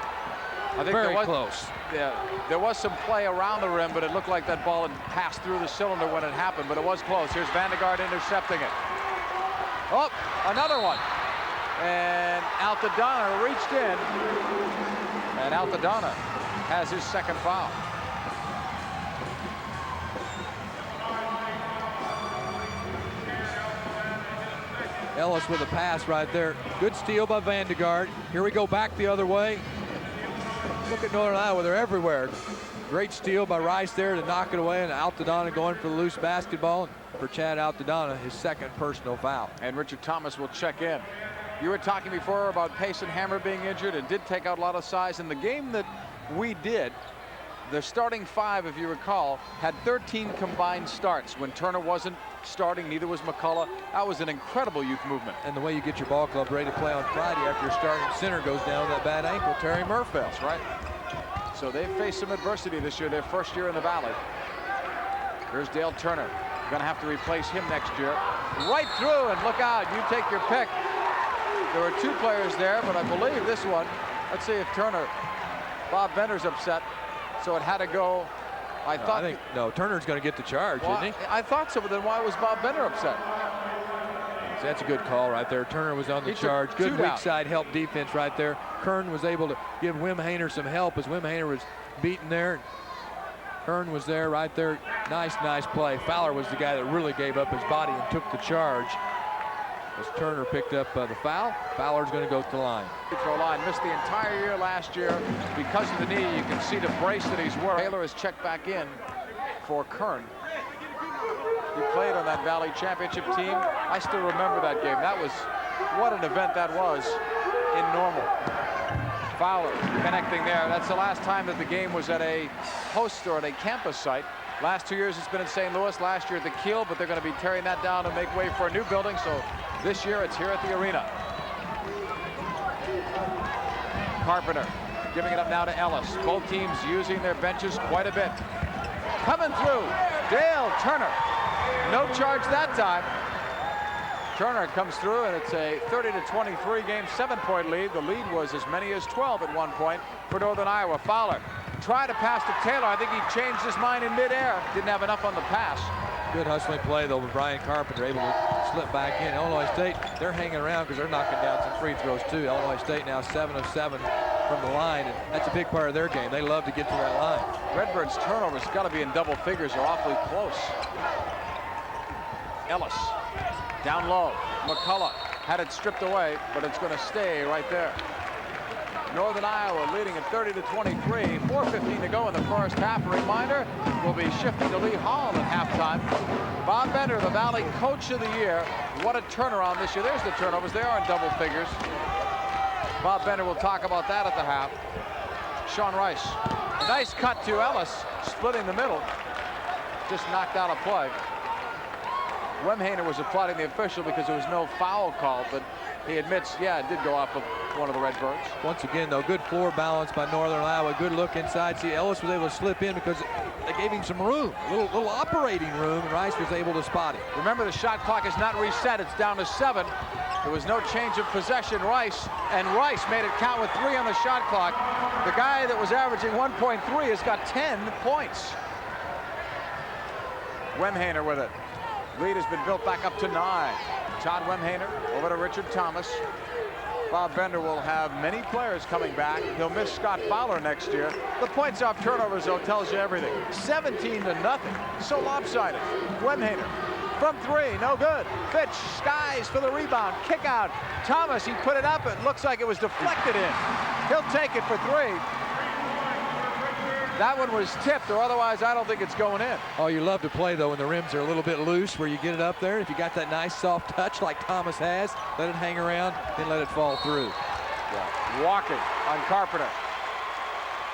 I think very close. Yeah, there was some play around the rim, but it looked like that ball had passed through the cylinder when it happened, but it was close. Here's Vandegaard intercepting it. Oh, another one. And Altadonna reached in, and Altadonna has his second foul. Ellis with a pass right there. Good steal by Vandegaard. Here we go back the other way. Look at Northern Iowa, they're everywhere. Great steal by Rice there to knock it away, and Altadonna going for the loose basketball. For Chad Altadonna, his second personal foul. And Richard Thomas will check in. You were talking before about Pace and Hammer being injured. It did take out a lot of size. In the game that we did, the starting five, if you recall, had 13 combined starts. When Turner wasn't starting, neither was McCullough. That was an incredible youth movement. And the way you get your ball club ready to play on Friday after your starting center goes down with that bad ankle, Terry Murphy. That's right. So they've faced some adversity this year, their first year in the Valley. Here's Dale Turner. Going to have to replace him next year. Right through, and look out, you take your pick. There were two players there, but I believe this one, let's see if Turner, Bob Bender's upset. So it had to go. I think Turner's going to get the charge, isn't he? I thought so, but then why was Bob Bender upset? So that's a good call right there. Turner was on the charge. Good weak side help defense right there. Kern was able to give Wemhaner some help as Wemhaner was beaten there. Kern was there right there. Nice play. Fowler was the guy that really gave up his body and took the charge. As Turner picked up the foul, Fowler's going to go to the line. Throw line, missed the entire year last year because of the knee. You can see the brace that he's wearing. Taylor has checked back in for Kern. He played on that Valley Championship team. I still remember that game. That was, what an event that was in Normal. Fowler connecting there. That's the last time that the game was at a host or at a campus site. Last 2 years it's been in St. Louis, last year at the Kiel, but they're going to be tearing that down to make way for a new building. So this year it's here at the arena. Carpenter giving it up now to Ellis. Both teams using their benches quite a bit. Coming through, Dale Turner. No charge that time. Turner comes through, and it's a 30-23 game, 7-point lead. The lead was as many as 12 at one point for Northern Iowa. Fowler tried to pass to Taylor. I think he changed his mind in midair. Didn't have enough on the pass. Good hustling play, though, with Brian Carpenter able to slip back in. Illinois State, they're hanging around because they're knocking down some free throws, too. Illinois State now 7 of 7 from the line, and that's a big part of their game. They love to get to that line. Redbird's turnovers got to be in double figures. They're awfully close. Ellis down low. McCullough had it stripped away, but it's going to stay right there. Northern Iowa leading at 30-23. 4:15 to go in the first half. A reminder, we'll be shifting to Lee Hall at halftime. Bob Bender, the Valley Coach of the Year. What a turnaround this year. There's the turnovers. They are in double figures. Bob Bender will talk about that at the half. Sean Rice. Nice cut to Ellis, splitting the middle. Just knocked out a play. Wemhaner was applauding the official because there was no foul called, but he admits, yeah, it did go off of one of the Redbirds. Once again, though, good floor balance by Northern Iowa. Good look inside. See, Ellis was able to slip in because they gave him some room, a little operating room, and Rice was able to spot him. Remember, the shot clock is not reset. It's down to 7. There was no change of possession. Rice made it count with 3 on the shot clock. The guy that was averaging 1.3 has got 10 points. Wemhaner with it. Lead has been built back up to 9. Todd Wemhaner over to Richard Thomas. Bob Bender will have many players coming back. He'll miss Scott Fowler next year. The points off turnovers, though, tells you everything. 17-0. So lopsided. Wemhaner from 3, no good. Fitch skies for the rebound. Kick out. Thomas, he put it up. It looks like it was deflected in. He'll take it for 3. That one was tipped, or otherwise I don't think it's going in. Oh, you love to play, though, when the rims are a little bit loose, where you get it up there. If you got that nice soft touch like Thomas has, let it hang around, then let it fall through. Yeah. Walking on Carpenter.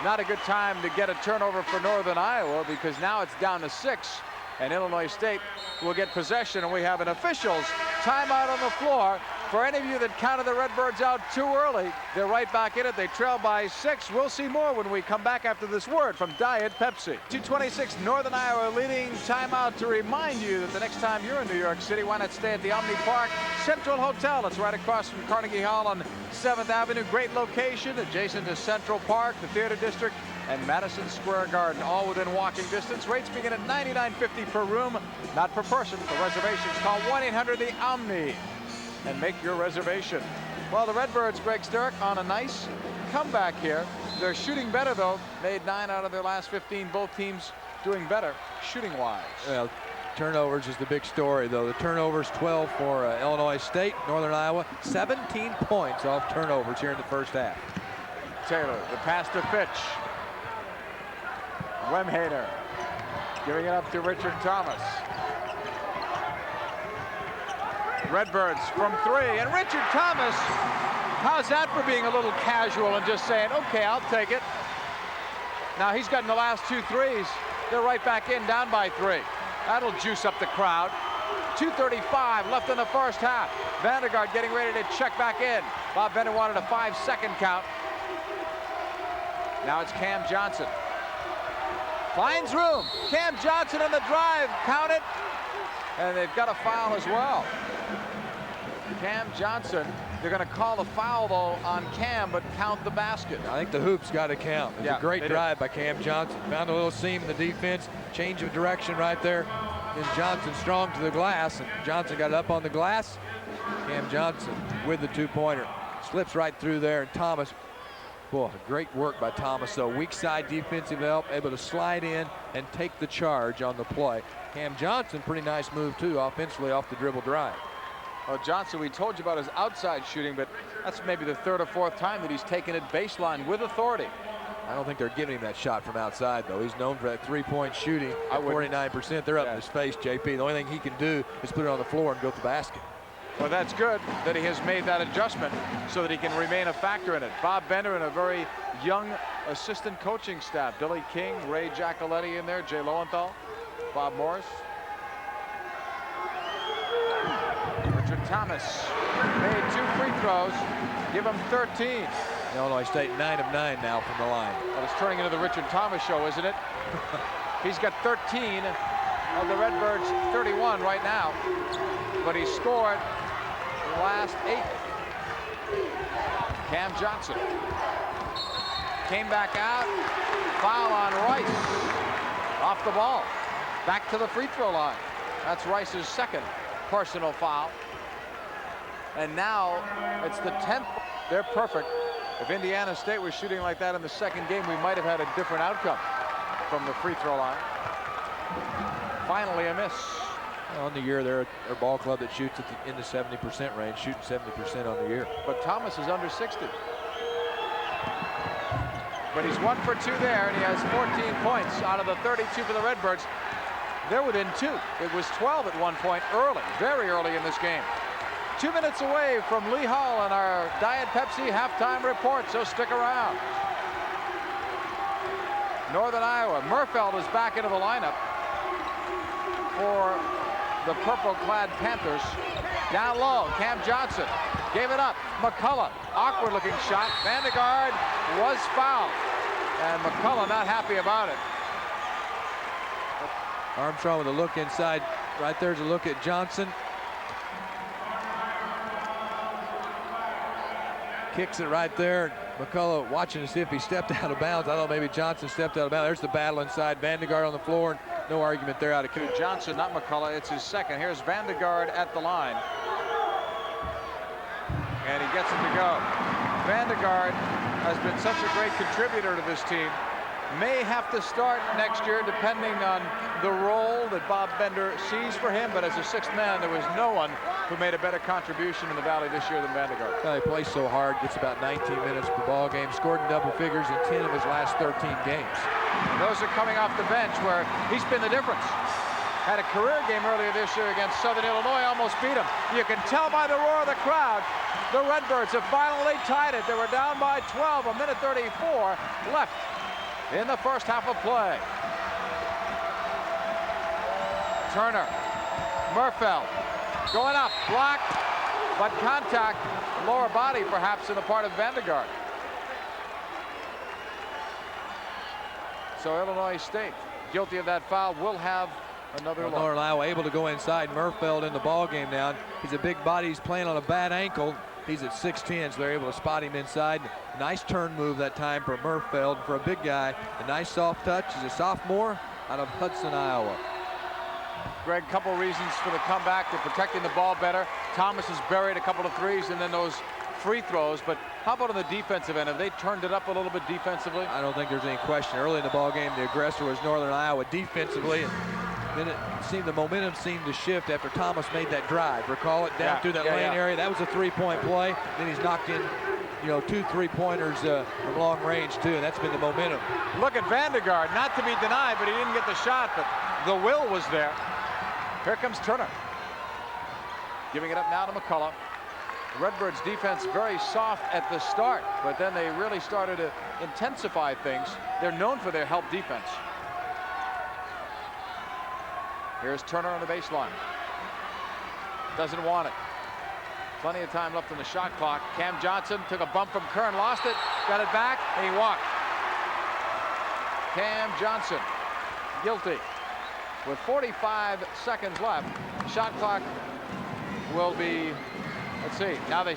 Not a good time to get a turnover for Northern Iowa, because now it's down to 6, and Illinois State will get possession, and we have an officials timeout on the floor. For any of you that counted the Redbirds out too early, they're right back in it. They trail by 6. We'll see more when we come back after this word from Diet Pepsi. 2:26, Northern Iowa leading. Timeout to remind you that the next time you're in New York City, why not stay at the Omni Park Central Hotel? It's right across from Carnegie Hall on 7th Avenue. Great location, adjacent to Central Park, the Theater District, and Madison Square Garden, all within walking distance. Rates begin at $99.50 per room, not per person. For reservations, call 1-800-THE-OMNI and make your reservation. Well, the Redbirds, Greg Sturrock, on a nice comeback here. They're shooting better, though. Made 9 out of their last 15. Both teams doing better shooting-wise. Well, turnovers is the big story, though. The turnovers, 12 for Illinois State. Northern Iowa, 17 points off turnovers here in the first half. Taylor, the pass to Fitch. Wemhaner giving it up to Richard Thomas. Redbirds from 3, and Richard Thomas, how's that for being a little casual and just saying, okay, I'll take it. Now he's gotten the last 2 threes. They're right back in, down by 3. That'll juice up the crowd. 2:35 left in the first half. Vandergaard getting ready to check back in. Bob Bender wanted a 5-second count. Now it's Cam Johnson. Finds room. Cam Johnson on the drive. Count it. And they've got a foul as well. Cam Johnson, they're going to call a foul, though, on Cam, but count the basket. I think the hoop's got to count. It's a great drive by Cam Johnson. Found a little seam in the defense. Change of direction right there. And Johnson strong to the glass. And Johnson got it up on the glass. Cam Johnson with the 2-pointer. Slips right through there. And Thomas, boy, great work by Thomas, though. Weak side defensive help, able to slide in and take the charge on the play. Cam Johnson, pretty nice move, too, offensively off the dribble drive. Well, Johnson, we told you about his outside shooting, but that's maybe the 3rd or 4th time that he's taken it baseline with authority. I don't think they're giving him that shot from outside, though. He's known for that 3-point shooting at 49%. They're up in his face, JP. The only thing he can do is put it on the floor and go to the basket. Well, that's good that he has made that adjustment so that he can remain a factor in it. Bob Bender and a very young assistant coaching staff. Billy King, Ray Giacoletti in there, Jay Lowenthal, Bob Morris. Richard Thomas made 2 free throws, give him 13. Illinois State 9 of 9 now from the line. Well, it's turning into the Richard Thomas show, isn't it? He's got 13 of the Redbirds' 31 right now, but he scored the last 8. Cam Johnson came back out, foul on Rice, off the ball, back to the free throw line. That's Rice's 2nd personal foul. And now it's the 10th. They're perfect. If Indiana State was shooting like that in the 2nd game, we might have had a different outcome from the free throw line. Finally a miss. On the year, they're a ball club that shoots in the 70% range, shooting 70% on the year. But Thomas is under 60. But he's 1 for 2 there, and he has 14 points out of the 32 for the Redbirds. They're within 2. It was 12 at one point early, very early in this game. 2 minutes away from Lee Hall and our Diet Pepsi halftime report, so stick around. Northern Iowa, Murfeld is back into the lineup for the purple-clad Panthers. Down low, Cam Johnson gave it up. McCullough, awkward-looking shot. Vandegaard was fouled, and McCullough not happy about it. Armstrong with a look inside. Right there's a look at Johnson. Kicks it right there. McCullough watching to see if he stepped out of bounds. I thought maybe Johnson stepped out of bounds. There's the battle inside. Vandegaard on the floor. No argument there out of Johnson, not McCullough. It's his second. Here's Vandegaard at the line. And he gets it to go. Vandegaard has been such a great contributor to this team. May have to start next year depending on the role that Bob Bender sees for him, but as a 6th man, there was no one who made a better contribution in the Valley this year than Vandegaard. Well, he plays so hard, gets about 19 minutes per ball game, scored in double figures in 10 of his last 13 games. And those are coming off the bench where he's been the difference. Had a career game earlier this year against Southern Illinois, almost beat him. You can tell by the roar of the crowd, the Redbirds have finally tied it. They were down by 12, a minute 34 left in the first half of play. Turner, Murfeld, going up, blocked, but contact, lower body perhaps in the part of Vandegaard. So Illinois State, guilty of that foul, will have another look. Northern Iowa able to go inside. Murfeld in the ball game now. He's a big body. He's playing on a bad ankle. He's at 6'10", so they're able to spot him inside. Nice turn move that time for Murfeld. For a big guy, a nice soft touch. He's a sophomore out of Hudson, Iowa. Greg, couple reasons for the comeback. They're protecting the ball better. Thomas has buried a couple of threes and then those free throws. But how about on the defensive end? Have they turned it up a little bit defensively? I don't think there's any question. Early in the ball game, the aggressor was Northern Iowa defensively. And then the momentum seemed to shift after Thomas made that drive. Recall it down through that lane area. That was a three-point play. Then he's knocked in, 2 3-pointers from long range too, and that's been the momentum. Look at Vandegaard, not to be denied, but he didn't get the shot, but the will was there. Here comes Turner. Giving it up now to McCullough. Redbirds defense very soft at the start, but then they really started to intensify things. They're known for their help defense. Here's Turner on the baseline. Doesn't want it. Plenty of time left on the shot clock. Cam Johnson took a bump from Kern, lost it, got it back, and he walked. Cam Johnson, guilty. With 45 seconds left, shot clock will be, let's see, now they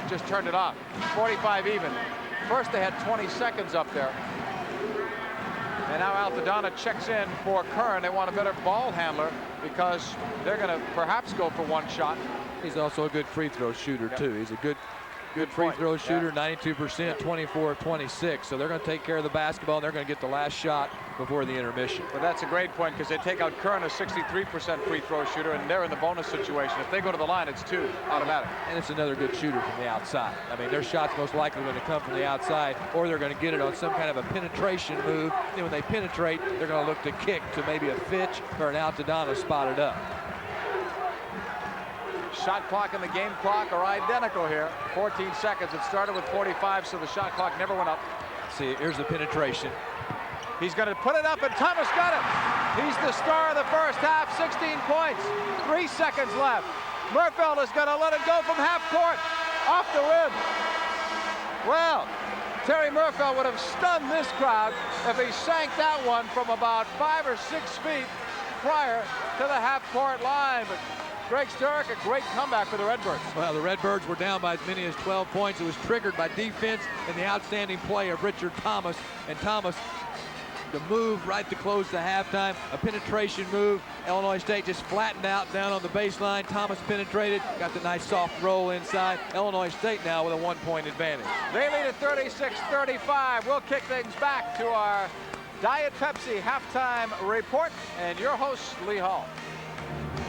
just turned it off. 45 even. First they had 20 seconds up there. And now Altadonna checks in for Kern. They want a better ball handler because they're going to perhaps go for one shot. He's also a good free throw shooter too. He's a good free throw shooter, 92%, 24 of 26. So they're going to take care of the basketball, and they're going to get the last shot before the intermission. But that's a great point because they take out Kern, a 63% free throw shooter, and they're in the bonus situation. If they go to the line, it's 2 automatic. And it's another good shooter from the outside. I mean, their shot's most likely going to come from the outside, or they're going to get it on some kind of a penetration move. And when they penetrate, they're going to look to kick to maybe a Fitch or an Altadonna spotted up. Shot clock and the game clock are identical here. 14 seconds. It started with 45, so the shot clock never went up. See, here's the penetration. He's going to put it up, and Thomas got it. He's the star of the first half, 16 points. 3 seconds left. Murfeld is going to let it go from half court. Off the rim. Well, Terry Murfeld would have stunned this crowd if he sank that one from about 5 or 6 feet prior to the half court line. But Greg Sturrock, a great comeback for the Redbirds. Well, the Redbirds were down by as many as 12 points. It was triggered by defense and the outstanding play of Richard Thomas. And Thomas, the move right to close the halftime, a penetration move. Illinois State just flattened out down on the baseline. Thomas penetrated, got the nice soft roll inside. Illinois State now with a 1-point advantage. They lead at 36-35. We'll kick things back to our Diet Pepsi halftime report and your host, Lee Hall.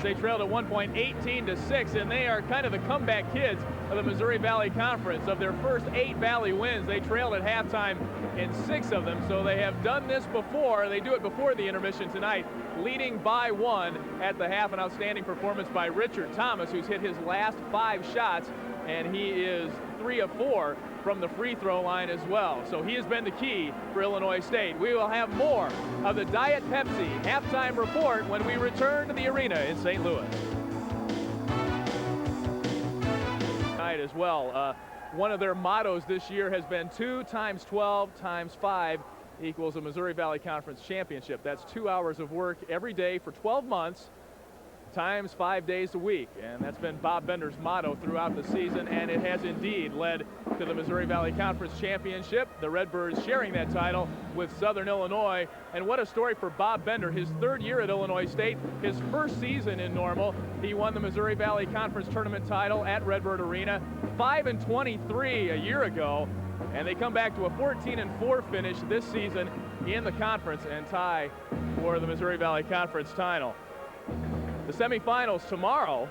They trailed at one point 18-6, and they are kind of the comeback kids of the Missouri Valley Conference. Of their first 8 Valley wins, they trailed at halftime in 6 of them, so they have done this before. They do it before the intermission tonight, leading by 1 at the half. An outstanding performance by Richard Thomas, who's hit his last 5 shots, and he is 3 of 4 from the free throw line as well. So he has been the key for Illinois State. We will have more of the Diet Pepsi halftime report when we return to the arena in St. Louis. Tonight as well. One of their mottos this year has been 2 times 12 times 5 equals a Missouri Valley Conference championship. That's 2 hours of work every day for 12 months times 5 days a week, and that's been Bob Bender's motto throughout the season, and it has indeed led to the Missouri Valley Conference Championship. The Redbirds sharing that title with Southern Illinois, and what a story for Bob Bender. His 3rd year at Illinois State, his first season in Normal, he won the Missouri Valley Conference Tournament title at Redbird Arena, 5-23 a year ago, and they come back to a 14-4 finish this season in the conference and tie for the Missouri Valley Conference title. The semifinals tomorrow.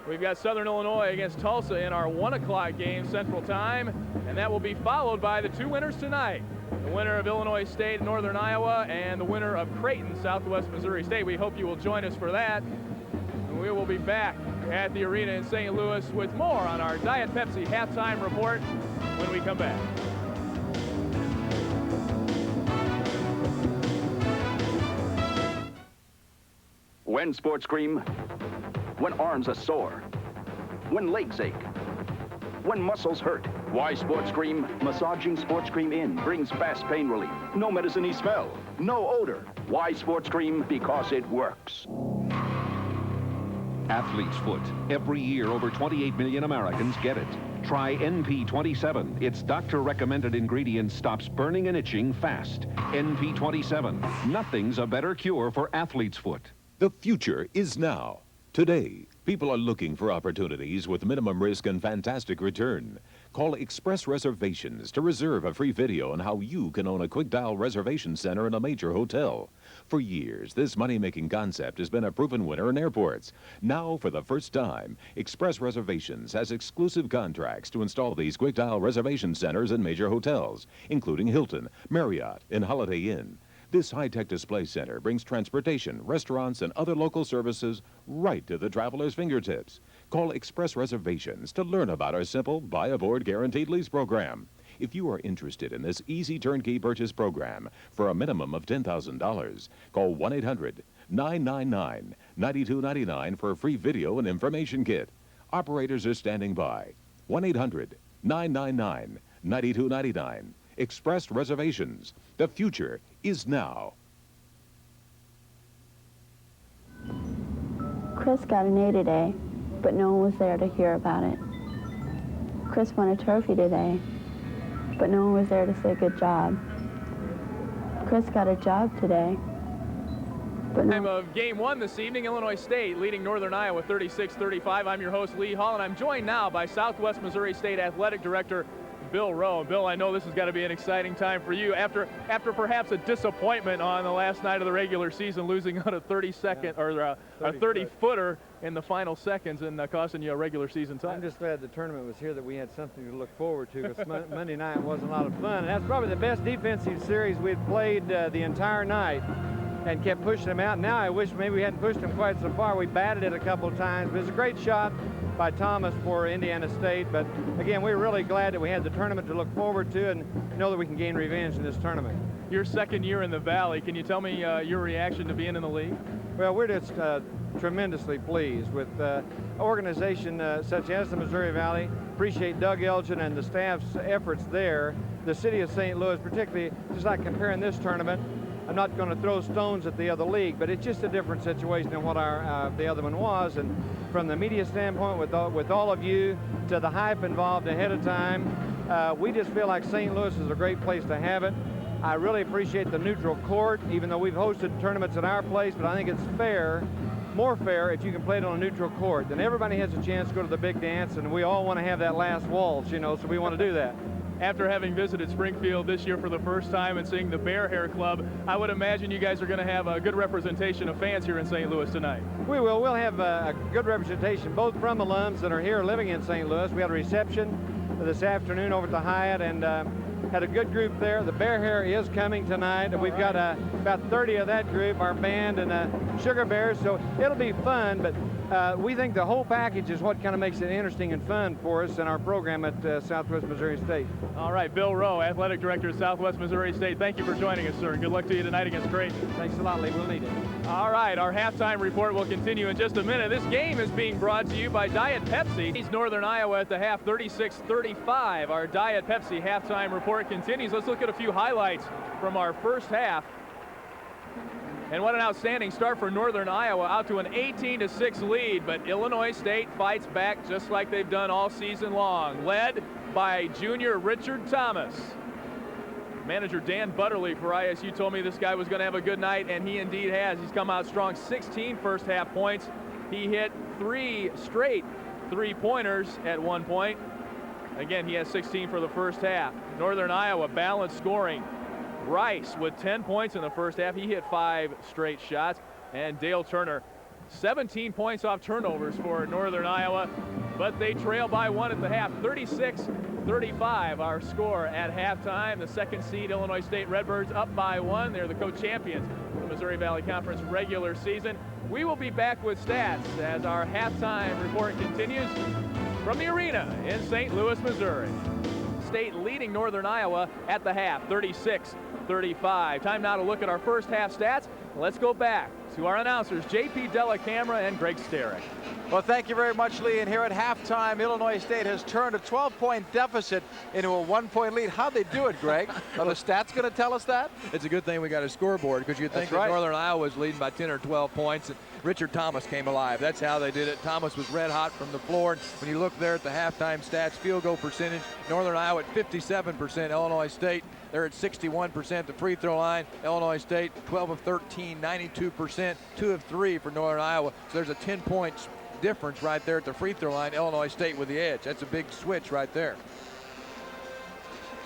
We've got Southern Illinois against Tulsa in our 1 o'clock game Central Time, and that will be followed by the 2 winners tonight. The winner of Illinois State, Northern Iowa, and the winner of Creighton, Southwest Missouri State. We hope you will join us for that. And we will be back at the arena in St. Louis with more on our Diet Pepsi halftime report when we come back. When sports cream, when arms are sore, when legs ache, when muscles hurt. Why sports cream? Massaging sports cream in brings fast pain relief. No medicine-y smell, no odor. Why sports cream? Because it works. Athlete's Foot. Every year, over 28 million Americans get it. Try NP27. Its doctor-recommended ingredient stops burning and itching fast. NP27. Nothing's a better cure for Athlete's Foot. The future is now. Today, people are looking for opportunities with minimum risk and fantastic return. Call Express Reservations to reserve a free video on how you can own a quick dial reservation center in a major hotel. For years, this money-making concept has been a proven winner in airports. Now, for the first time, Express Reservations has exclusive contracts to install these quick dial reservation centers in major hotels, including Hilton, Marriott, and Holiday Inn. This high-tech display center brings transportation, restaurants, and other local services right to the traveler's fingertips. Call Express Reservations to learn about our simple buy-aboard guaranteed lease program. If you are interested in this easy turnkey purchase program for a minimum of $10,000, call 1-800-999-9299 for a free video and information kit. Operators are standing by. 1-800-999-9299. Express Reservations. The future is now. Chris got an A today, but no one was there to hear about it. Chris won a trophy today, but no one was there to say good job. Chris got a job today, but Time of game 1 this evening, Illinois State leading Northern Iowa 36-35. I'm your host, Lee Hall, and I'm joined now by Southwest Missouri State Athletic Director Bill Rowe. Bill, I know this has got to be an exciting time for you after perhaps a disappointment on the last night of the regular season, losing on a 30-second or a 30-footer in the final seconds and costing you a regular season title. I'm just glad the tournament was here, that we had something to look forward to, because Monday night wasn't a lot of fun. And that's probably the best defensive series we'd played the entire night, and kept pushing them out. Now I wish maybe we hadn't pushed them quite so far. We batted it a couple of times, but it was a great shot by Thomas for Indiana State. But again, we're really glad that we had the tournament to look forward to and know that we can gain revenge in this tournament. Your second year in the Valley, can you tell me your reaction to being in the league? Well, we're just tremendously pleased with organization such as the Missouri Valley. Appreciate Doug Elgin and the staff's efforts there. The city of St. Louis, particularly, just like comparing this tournament, I'm not going to throw stones at the other league, but it's just a different situation than what the other one was. And from the media standpoint, with all of you, to the hype involved ahead of time, we just feel like St. Louis is a great place to have it. I really appreciate the neutral court, even though we've hosted tournaments at our place, but I think it's fair, more fair, if you can play it on a neutral court. Then everybody has a chance to go to the big dance, and we all want to have that last waltz, you know, so we want to do that. after having visited Springfield this year for the first time and seeing the Bear Hair Club, I would imagine you guys are going to have a good representation of fans here in St. Louis tonight. We will. We'll have a good representation, both from alums that are here living in St. Louis. We had a reception this afternoon over at the Hyatt, and had a good group there. The Bear Hair is coming tonight, and we've got about 30 of that group, our band and Sugar Bears, so it'll be fun, but we think the whole package is what kind of makes it interesting and fun for us in our program at Southwest Missouri State. All right, Bill Rowe, Athletic Director of Southwest Missouri State, thank you for joining us, sir. Good luck to you tonight against Creighton. Thanks a lot, Lee. We'll need it. All right, our halftime report will continue in just a minute. This game is being brought to you by Diet Pepsi. It's Northern Iowa at the half, 36-35. Our Diet Pepsi halftime report continues. Let's look at a few highlights from our first half. And what an outstanding start for Northern Iowa, out to an 18-6 lead, but Illinois State fights back just like they've done all season long, led by junior Richard Thomas. Manager Dan Butterly for ISU told me this guy was going to have a good night, and he indeed has. He's come out strong, 16 first half points. He hit 3 straight three-pointers at one point. Again, he has 16 for the first half. Northern Iowa balanced scoring. Rice with 10 points in the first half. He hit 5 straight shots. And Dale Turner, 17 points off turnovers for Northern Iowa, but they trail by 1 at the half. 36-35 our score at halftime. The second seed Illinois State Redbirds up by 1. They're the co-champions of the Missouri Valley Conference regular season. We will be back with stats as our halftime report continues from the arena in St. Louis, Missouri. State leading Northern Iowa at the half, 36-35. Time now to look at our first half stats. Let's go back to our announcers, J.P. Della Camera and Greg Sterrick. Well, thank you very much, Lee. And here at halftime, Illinois State has turned a 12-point deficit into a 1-point lead. How'd they do it, Greg? Are the stats going to tell us that? It's a good thing we got a scoreboard, because you'd think that Northern Iowa was leading by 10 or 12 points. And Richard Thomas came alive. That's how they did it. Thomas was red hot from the floor. And when you look there at the halftime stats, field goal percentage, Northern Iowa at 57%, Illinois State, they're at 61% at the free throw line. Illinois State, 12 of 13, 92%, 2 of 3 for Northern Iowa. So there's a 10 points difference right there at the free throw line. Illinois State with the edge. That's a big switch right there.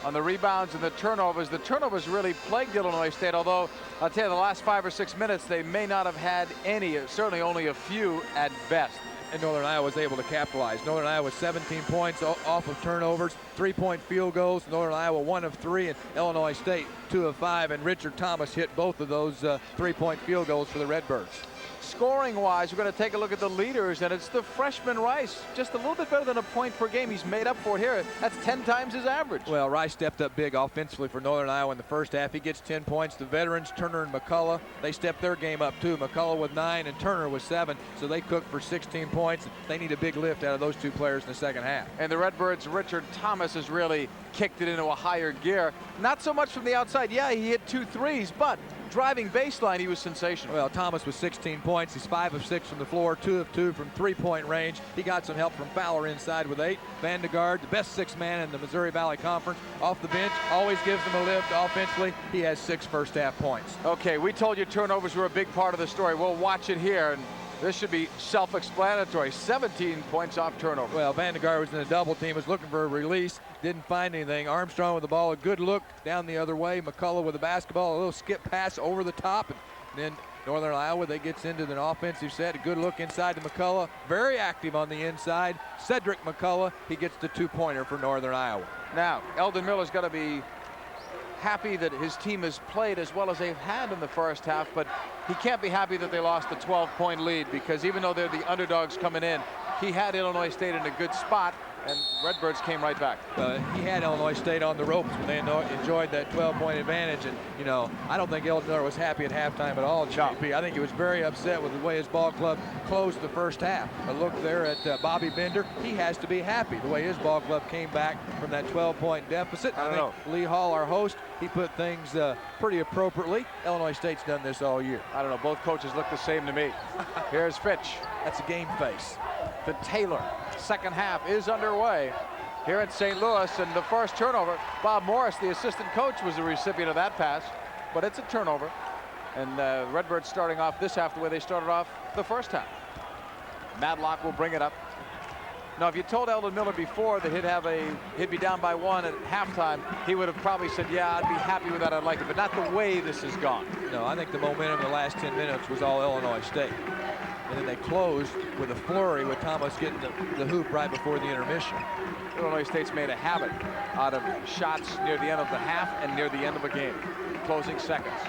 On the rebounds and the turnovers really plagued Illinois State, although I'll tell you, the last 5 or 6 minutes, they may not have had any, certainly only a few at best. And Northern Iowa was able to capitalize. Northern Iowa 17 points off of turnovers, 3-point field goals. Northern Iowa 1 of 3, and Illinois State 2 of 5. And Richard Thomas hit both of those 3-point field goals for the Redbirds. Scoring-wise, we're going to take a look at the leaders, and it's the freshman Rice, just a little bit better than a point per game. He's made up for it here. That's 10 times his average. Well, Rice stepped up big offensively for Northern Iowa in the first half. He gets 10 points. The veterans, Turner and McCullough, they stepped their game up too. McCullough with 9 and Turner with 7, so they cooked for 16 points. They need a big lift out of those two players in the second half. And the Redbirds' Richard Thomas has really kicked it into a higher gear. Not so much from the outside. Yeah, he hit 2 threes, but driving baseline, he was sensational. Well, Thomas with 16 points. He's 5 of 6 from the floor, 2 of 2 from 3-point range. He got some help from Fowler inside with 8. Vandegaard, the best 6th man in the Missouri Valley Conference, off the bench, always gives them a lift offensively. He has 6 first half points. Okay, we told you turnovers were a big part of the story. We'll watch it here, and this should be self-explanatory. 17 points off turnover. Well, Vandegaard was in a double team, was looking for a release, didn't find anything. Armstrong with the ball, a good look down the other way. McCullough with the basketball, a little skip pass over the top. And then Northern Iowa, they gets into an offensive set. A good look inside to McCullough. Very active on the inside. Cedric McCullough, he gets the 2-pointer for Northern Iowa. Now, Eldon Miller's got to be happy that his team has played as well as they've had in the first half, but he can't be happy that they lost the 12-point lead, because even though they're the underdogs coming in, he had Illinois State in a good spot, and Redbirds came right back. He had Illinois State on the ropes when they enjoyed that 12-point advantage, and you know, I don't think Eldon Miller was happy at halftime at all, JP. I think he was very upset with the way his ball club closed the first half. A look there at Bobby Bender. He has to be happy the way his ball club came back from that 12-point deficit. I think Lee Hall, our host, he put things pretty appropriately. Illinois State's done this all year. I don't know, both coaches look the same to me. Here's Fitch. That's a game face. To Taylor. Second half is underway here at St. Louis, and the first turnover, Bob Morris, the assistant coach, was the recipient of that pass, but it's a turnover. And Redbirds starting off this half the way they started off the first half. Madlock will bring it up. Now, if you told Eldon Miller before that he'd be down by 1 at halftime, he would have probably said, yeah, I'd be happy with that, I'd like it, but not the way this has gone. No, I think the momentum in the last 10 minutes was all Illinois State. And then they closed with a flurry with Thomas getting the hoop right before the intermission. Illinois State's made a habit out of shots near the end of the half and near the end of a game. Closing seconds.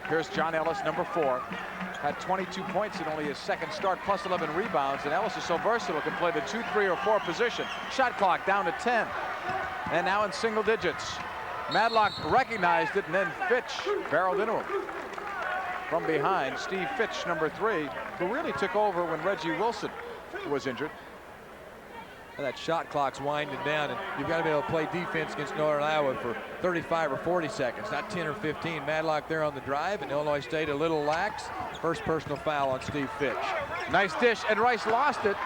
Here's John Ellis, number 4. Had 22 points in only his second start, plus 11 rebounds. And Ellis is so versatile, can play the 2, 3, or 4 position. Shot clock down to 10. And now in single digits. Madlock recognized it, and then Fitch barreled into him. From behind, Steve Fitch, number 3, who really took over when Reggie Wilson was injured. And that shot clock's winding down, and you've got to be able to play defense against Northern Iowa for 35 or 40 seconds, not 10 or 15. Madlock there on the drive, and Illinois State a little lax. First personal foul on Steve Fitch. Nice dish, and Rice lost it.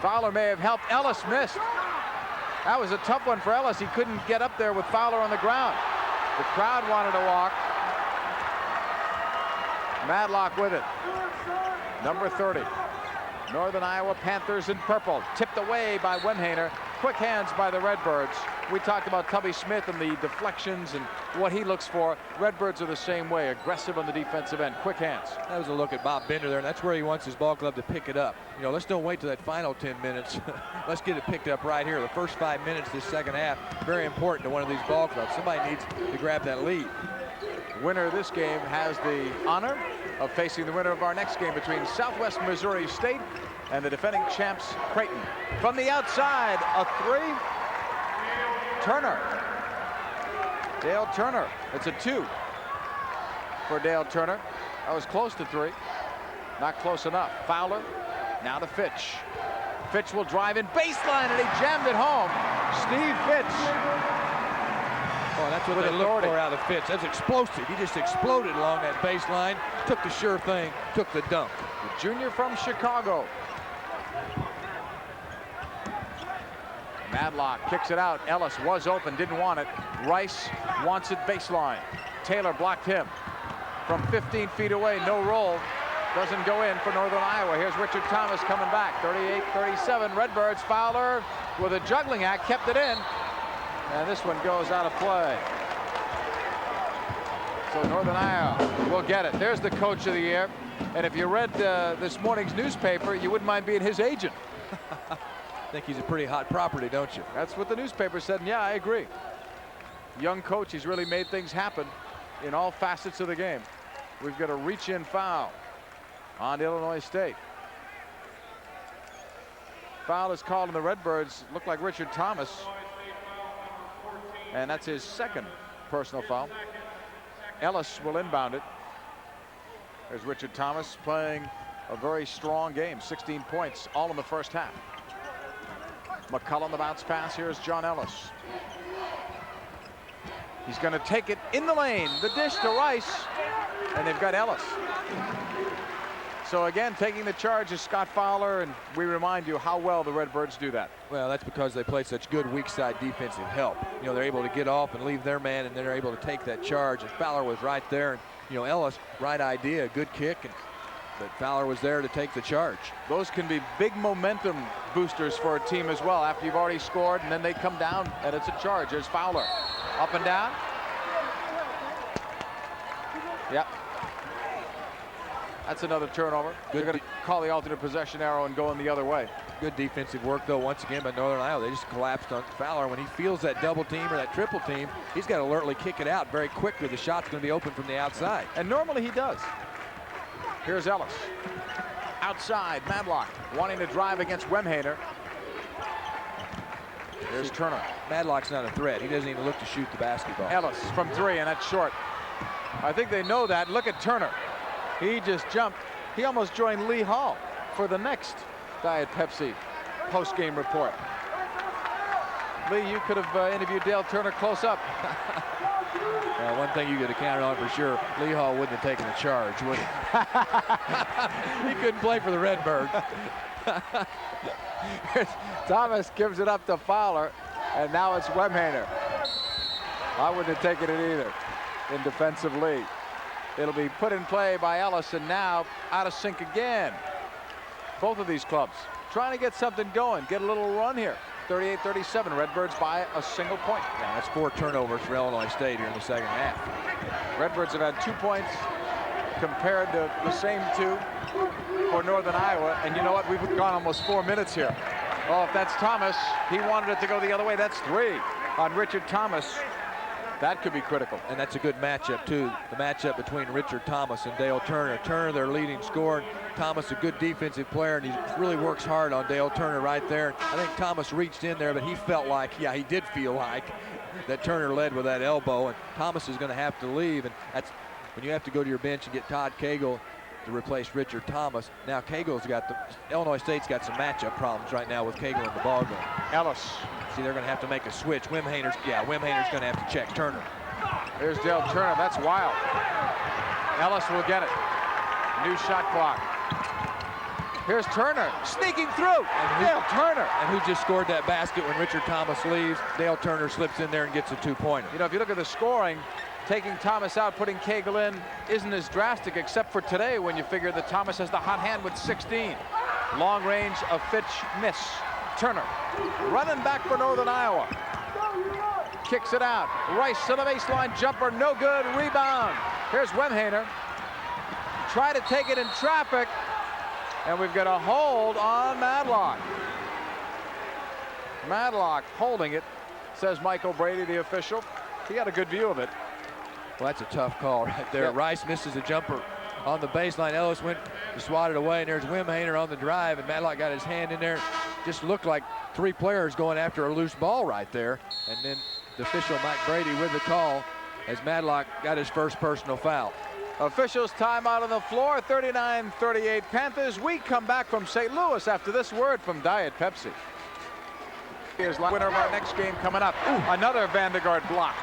Fowler may have helped. Ellis missed. That was a tough one for Ellis. He couldn't get up there with Fowler on the ground. The crowd wanted to walk. Madlock with it. Number 30. Northern Iowa Panthers in purple. Tipped away by Wemhaner. Quick hands by the Redbirds. We talked about Tubby Smith and the deflections and what he looks for. Redbirds are the same way. Aggressive on the defensive end. Quick hands. That was a look at Bob Bender there, and that's where he wants his ball club to pick it up. You know, let's don't wait till that final 10 minutes. Let's get it picked up right here. The first 5 minutes this second half, very important to one of these ball clubs. Somebody needs to grab that lead. Winner of this game has the honor of facing the winner of our next game between Southwest Missouri State and the defending champs Creighton. From the outside, a 3. Turner. Dale Turner. It's a 2 for Dale Turner. That was close to 3. Not close enough. Fowler. Now to Fitch. Fitch will drive in baseline, and he jammed it home. Steve Fitch. Oh, that's what they look for out of Fitch. That's explosive. He just exploded along that baseline, took the sure thing, took the dunk. The junior from Chicago. Madlock kicks it out. Ellis was open, didn't want it. Rice wants it baseline. Taylor blocked him from 15 feet away. No roll. Doesn't go in for Northern Iowa. Here's Richard Thomas coming back. 38-37. Redbirds. Fowler with a juggling act kept it in. And this one goes out of play. So Northern Iowa will get it. There's the coach of the year. And if you read this morning's newspaper, you wouldn't mind being his agent. I think he's a pretty hot property, don't you? That's what the newspaper said, and yeah, I agree. Young coach, he's really made things happen in all facets of the game. We've got a reach-in foul on Illinois State. Foul is called, and the Redbirds look like Richard Thomas. And that's his second personal foul. Ellis will inbound it. There's Richard Thomas playing a very strong game. 16 points, all in the first half. McCullum, the bounce pass. Here's John Ellis. He's going to take it in the lane. The dish to Rice. And they've got Ellis. So again, taking the charge is Scott Fowler, and we remind you how well the Redbirds do that. Well, that's because they play such good weak side defensive help. You know, they're able to get off and leave their man, and then they're able to take that charge. And Fowler was right there. And, you know, Ellis, right idea, good kick, but Fowler was there to take the charge. Those can be big momentum boosters for a team as well. After you've already scored, and then they come down, and it's a charge. There's Fowler. Up and down. Yep. That's another turnover. They're going to call the alternate possession arrow and go in the other way. Good defensive work, though, once again by Northern Iowa. They just collapsed on Fowler. When he feels that double team or that triple team, he's got to alertly kick it out very quickly. The shot's going to be open from the outside. And normally he does. Here's Ellis. Outside, Madlock wanting to drive against Wemhaner. Here's Turner. Madlock's not a threat. He doesn't even look to shoot the basketball. Ellis from 3, and that's short. I think they know that. Look at Turner. He just jumped. He almost joined Lee Hall for the next Diet Pepsi post-game report. Lee, you could have interviewed Dale Turner close up. Well, one thing you could have counted on for sure, Lee Hall wouldn't have taken the charge, would he? He couldn't play for the Redbirds. Thomas gives it up to Fowler, and now it's Wemhaner. I wouldn't have taken it either in defensive league. It'll be put in play by Ellis, and now out of sync again. Both of these clubs trying to get something going, get a little run here. 38-37, Redbirds by a single point. Yeah, that's 4 turnovers for Illinois State here in the second half. Redbirds have had 2 points compared to the same 2 for Northern Iowa. And you know what? We've gone almost 4 minutes here. Oh, if that's Thomas, he wanted it to go the other way. That's 3 on Richard Thomas. That could be critical. And that's a good matchup, too. The matchup between Richard Thomas and Dale Turner. Turner, their leading scorer. Thomas, a good defensive player, and he really works hard on Dale Turner right there. I think Thomas reached in there, but he felt like, yeah, he did feel like that Turner led with that elbow, and Thomas is going to have to leave. And that's when you have to go to your bench and get Todd Cagle to replace Richard Thomas. Now Cagle's got Illinois State's got some matchup problems right now with Cagle in the ballgame. Ellis. See, they're going to have to make a switch. Wimheiner's going to have to check Turner. There's Dale Turner. That's wild. Ellis will get it. New shot clock. Here's Turner sneaking through. Dale Turner. And who just scored that basket when Richard Thomas leaves? Dale Turner slips in there and gets a 2-pointer. You know, if you look at the scoring, taking Thomas out, putting Cagle in isn't as drastic, except for today when you figure that Thomas has the hot hand with 16. Long range of Fitch miss. Turner running back for Northern Iowa. Kicks it out. Rice to the baseline jumper, no good. Rebound. Here's Wemhainer. Try to take it in traffic, and we've got a hold on Madlock. Madlock holding it, says Michael Brady, the official. He had a good view of it. Well, that's a tough call right there. Yep. Rice misses a jumper on the baseline. Ellis went to swat it away, and there's Wimhainer on the drive, and Madlock got his hand in there. Just looked like 3 players going after a loose ball right there. And then the official, Mike Brady, with the call as Madlock got his first personal foul. Officials timeout on the floor, 39-38 Panthers. We come back from St. Louis after this word from Diet Pepsi. Here's the winner of our next game coming up. Ooh, another Vandergaard block.